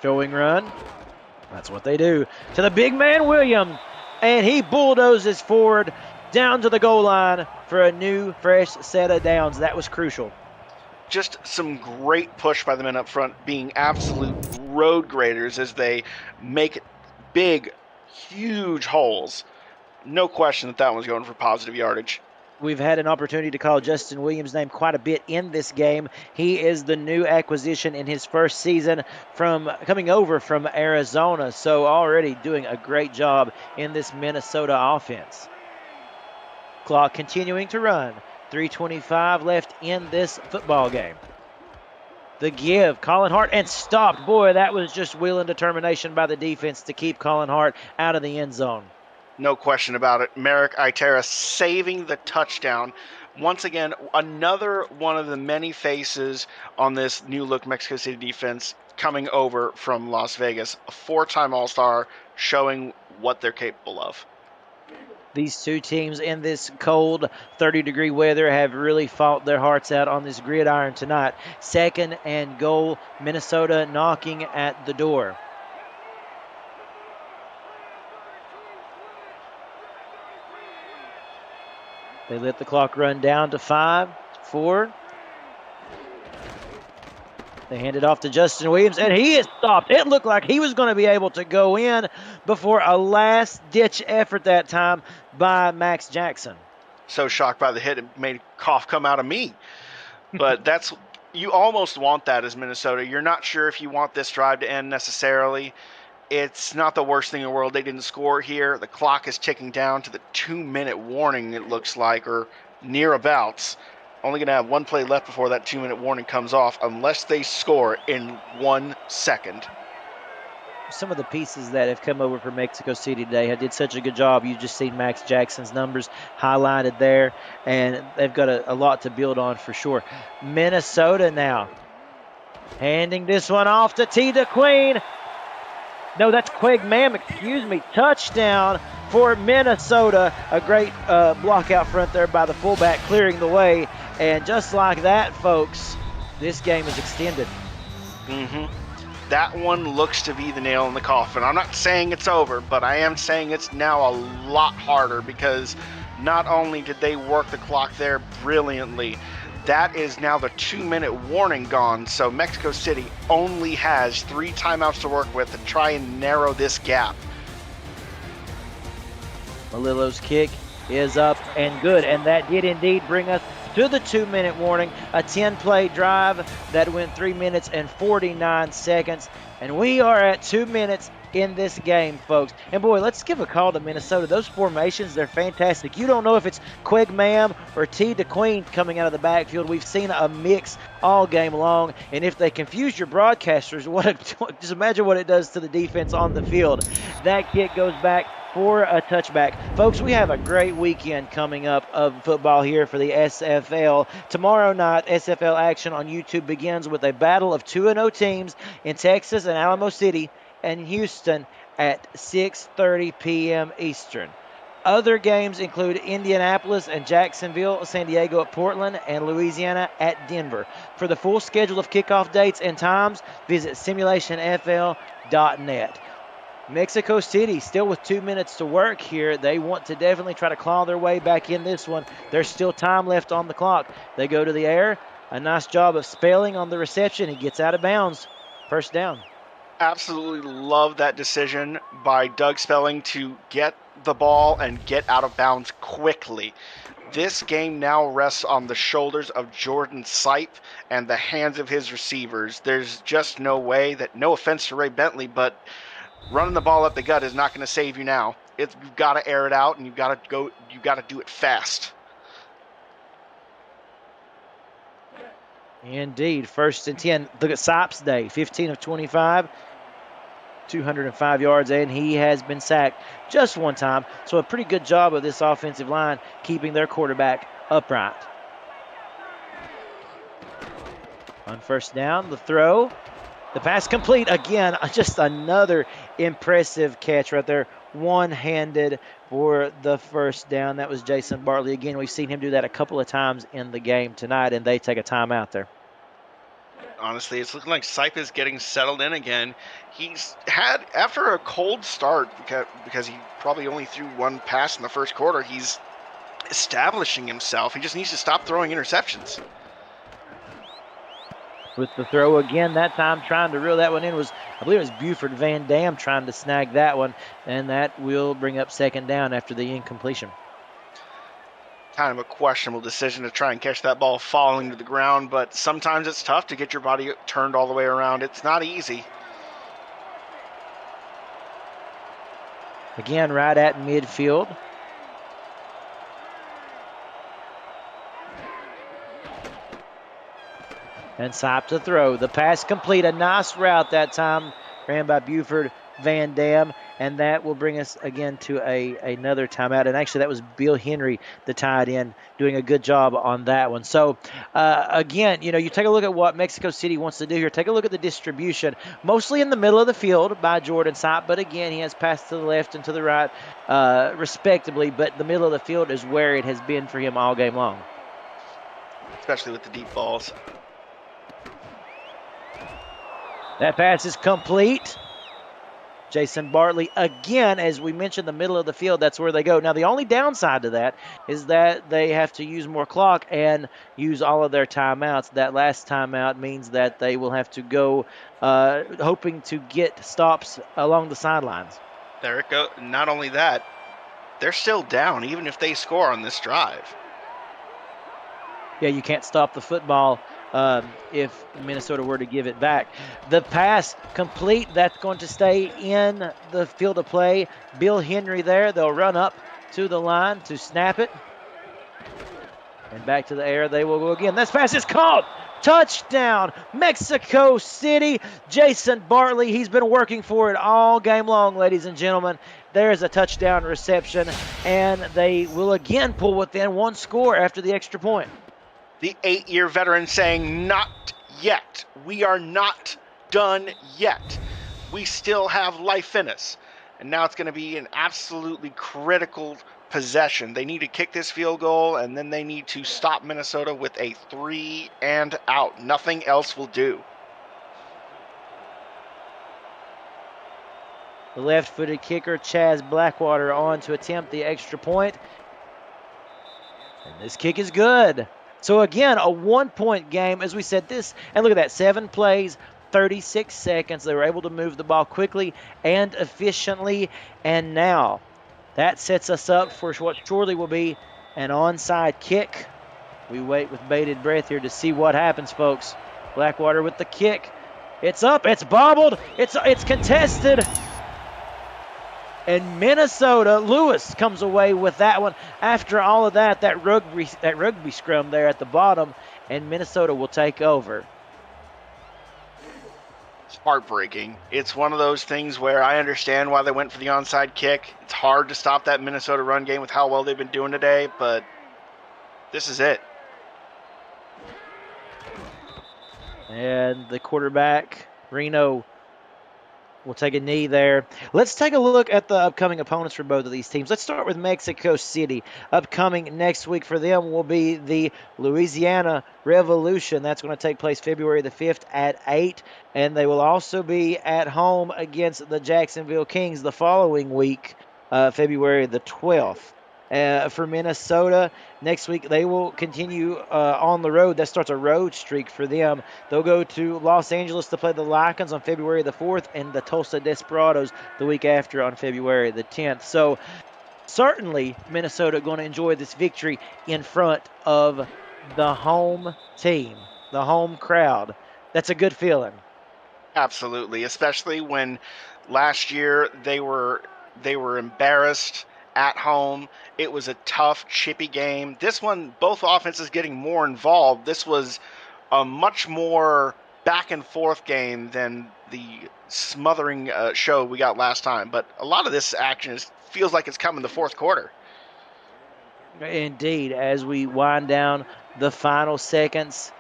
Showing run. That's what they do. To the big man, Williams. And he bulldozes forward down to the goal line for a new, fresh set of downs. That was crucial. Just some great push by the men up front, being absolute road graders as they make big, huge holes. No question that that one's going for positive yardage. We've had an opportunity to call Justin Williams' name quite a bit in this game. He is the new acquisition in his first season from coming over from Arizona, so already doing a great job in this Minnesota offense. Clock continuing to run. 3:25 left in this football game. The give, Colin Hart, and stopped. Boy, that was just will and determination by the defense to keep Colin Hart out of the end zone. No question about it. Merrick Itera saving the touchdown. Once again, another one of the many faces on this new look Mexico City defense coming over from Las Vegas. A 4-time All-Star showing what they're capable of. These two teams in this cold 30-degree weather have really fought their hearts out on this gridiron tonight. 2nd and goal, Minnesota knocking at the door. They let the clock run down to 5, 4. They hand it off to Justin Williams, and he is stopped. It looked like he was going to be able to go in before a last-ditch effort that time by Max Jackson. So shocked by the hit, it made cough come out of me. But that's, you almost want that as Minnesota. You're not sure if you want this drive to end necessarily. It's not the worst thing in the world. They didn't score here. The clock is ticking down to the 2-minute warning, it looks like, or nearabouts. Only going to have one play left before that 2-minute warning comes off unless they score in 1 second. Some of the pieces that have come over from Mexico City today did such a good job. You just seen Max Jackson's numbers highlighted there, and they've got a lot to build on for sure. Minnesota now handing this one off to T. DeQueen. No, that's Quig Mam, excuse me. Touchdown for Minnesota. A great block out front there by the fullback, clearing the way. And just like that, folks, this game is extended. That one looks to be the nail in the coffin. I'm not saying it's over, but I am saying it's now a lot harder because not only did they work the clock there brilliantly, that is now the 2-minute warning gone. So Mexico City only has 3 timeouts to work with to try and narrow this gap. Malillo's kick is up and good, and that did indeed bring us to the 2-minute warning. A 10-play drive that went 3 minutes and 49 seconds, and we are at 2 minutes in this game, folks. And boy, let's give a call to Minnesota. Those formations, they're fantastic. You don't know if it's Quig Mam or T. DeQueen coming out of the backfield. We've seen a mix all game long, and if they confuse your broadcasters, just imagine what it does to the defense on the field. That kick goes back for a touchback. Folks, we have a great weekend coming up of football here for the SFL. Tomorrow night, SFL action on YouTube begins with a battle of 2-0 teams in Texas and Alamo City and Houston at 6:30 p.m. Eastern. Other games include Indianapolis and Jacksonville, San Diego at Portland, and Louisiana at Denver. For the full schedule of kickoff dates and times, visit simulationfl.com. SFL.net. Mexico City still with 2 minutes to work here. They want to definitely try to claw their way back in this one. There's still time left on the clock. They go to the air. A nice job of spelling on the reception. He gets out of bounds. First down. Absolutely love that decision by Doug Spelling to get the ball and get out of bounds quickly. This game now rests on the shoulders of Jordan Sipe and the hands of his receivers. There's just no way that, no offense to Ray Bentley, but running the ball up the gut is not going to save you now. You've got to air it out, and you've got to do it fast. Indeed. 1st and 10. Look at Sipe's day. 15 of 25. 205 yards, and he has been sacked just one time. So a pretty good job of this offensive line keeping their quarterback upright. On first down, the throw. The pass complete. Again, just another impressive catch right there. One-handed for the first down. That was Jason Bartley. Again, we've seen him do that a couple of times in the game tonight, and they take a timeout there. Honestly, it's looking like Sipe is getting settled in again. He's had, after a cold start, because he probably only threw one pass in the first quarter, he's establishing himself. He just needs to stop throwing interceptions. With the throw again, that time trying to reel that one in was, I believe it was Buford Van Dam trying to snag that one, and that will bring up second down after the incompletion. Kind of a questionable decision to try and catch that ball falling to the ground, but sometimes it's tough to get your body turned all the way around. It's not easy. Again, right at midfield. And Sipe to throw. The pass complete. A nice route that time ran by Buford Van Dam, and that will bring us again to another timeout. And actually, that was Bill Henry, the tight end, doing a good job on that one. So, again, you take a look at what Mexico City wants to do here. Take a look at the distribution. Mostly in the middle of the field by Jordan Sipe, but again, he has passed to the left and to the right, respectively. But the middle of the field is where it has been for him all game long. Especially with the deep balls. That pass is complete. Jason Bartley, again, as we mentioned, the middle of the field, that's where they go. Now, the only downside to that is that they have to use more clock and use all of their timeouts. That last timeout means that they will have to go hoping to get stops along the sidelines. There it goes. Not only that, they're still down, even if they score on this drive. Yeah, you can't stop the football if Minnesota were to give it back. The pass complete. That's going to stay in the field of play. Bill Henry there. They'll run up to the line to snap it. And back to the air they will go again. This pass is caught. Touchdown, Mexico City. Jason Bartley, he's been working for it all game long, ladies and gentlemen. There's a touchdown reception, and they will again pull within one score after the extra point. The 8-year veteran saying, not yet. We are not done yet. We still have life in us. And now it's going to be an absolutely critical possession. They need to kick this field goal, and then they need to stop Minnesota with a 3 and out. Nothing else will do. The left-footed kicker, Chaz Blackwater, on to attempt the extra point. And this kick is good. So, again, a one-point game. As we said, this, and look at that, 7 plays, 36 seconds. They were able to move the ball quickly and efficiently. And now that sets us up for what surely will be an onside kick. We wait with bated breath here to see what happens, folks. Blackwater with the kick. It's up. It's bobbled. It's contested. And Minnesota, Lewis comes away with that one. After all of that rugby scrum there at the bottom, and Minnesota will take over. It's heartbreaking. It's one of those things where I understand why they went for the onside kick. It's hard to stop that Minnesota run game with how well they've been doing today, but this is it. And the quarterback, Reno, will take a knee there. Let's take a look at the upcoming opponents for both of these teams. Let's start with Mexico City. Upcoming next week for them will be the Louisiana Revolution. That's going to take place February the 5th at 8. And they will also be at home against the Jacksonville Kings the following week, February the 12th. For Minnesota, next week they will continue on the road. That starts a road streak for them. They'll go to Los Angeles to play the Lycans on February the 4th and the Tulsa Desperados the week after on February the 10th. So certainly Minnesota going to enjoy this victory in front of the home team, the home crowd. That's a good feeling. Absolutely, especially when last year they were embarrassed at home. It was a tough, chippy game. This one, both offenses getting more involved. This was a much more back and forth game than the smothering show we got last time. But a lot of this action feels like it's come in the fourth quarter. Indeed, as we wind down the final seconds.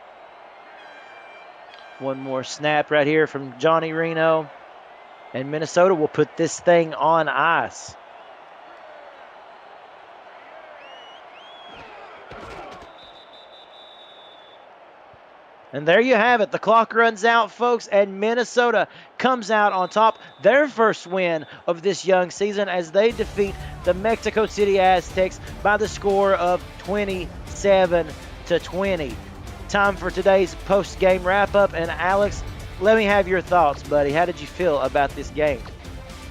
One more snap right here from Johnny Reno. And Minnesota will put this thing on ice. And there you have it. The clock runs out, folks, and Minnesota comes out on top. Their first win of this young season as they defeat the Mexico City Aztecs by the score of 27-20. Time for today's post-game wrap-up. And Alex, let me have your thoughts, buddy. How did you feel about this game?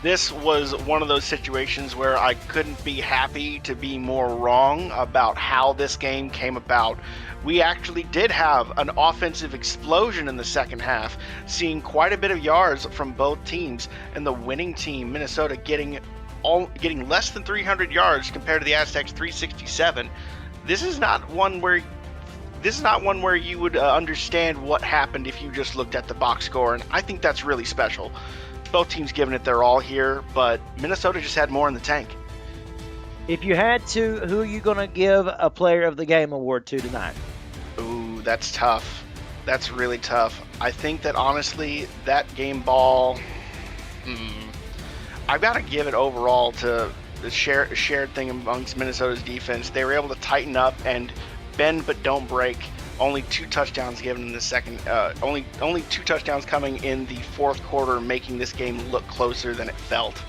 This was one of those situations where I couldn't be happy to be more wrong about how this game came about. We actually did have an offensive explosion in the second half, seeing quite a bit of yards from both teams, and the winning team, Minnesota, getting less than 300 yards compared to the Aztecs 367. This is not one where you would understand what happened if you just looked at the box score, and I think that's really special. Both teams giving it their all here, but Minnesota just had more in the tank. If you had to, who are you going to give a Player of the Game award to tonight? Ooh, that's tough. That's really tough. I think that honestly, that game ball, I've got to give it overall to the shared thing amongst Minnesota's defense. They were able to tighten up and bend but don't break. Only 2 touchdowns given in the second. Only 2 touchdowns coming in the fourth quarter, making this game look closer than it felt.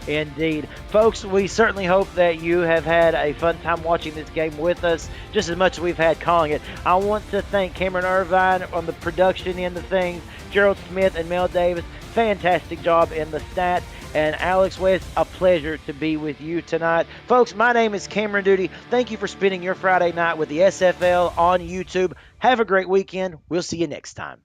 Indeed. Folks, we certainly hope that you have had a fun time watching this game with us, just as much as we've had calling it. I want to thank Cameron Irvine on the production end of things, Gerald Smith and Mel Davis. Fantastic job in the stats. And Alex West, a pleasure to be with you tonight. Folks, my name is Cameron Duty. Thank you for spending your Friday night with the SFL on YouTube. Have a great weekend. We'll see you next time.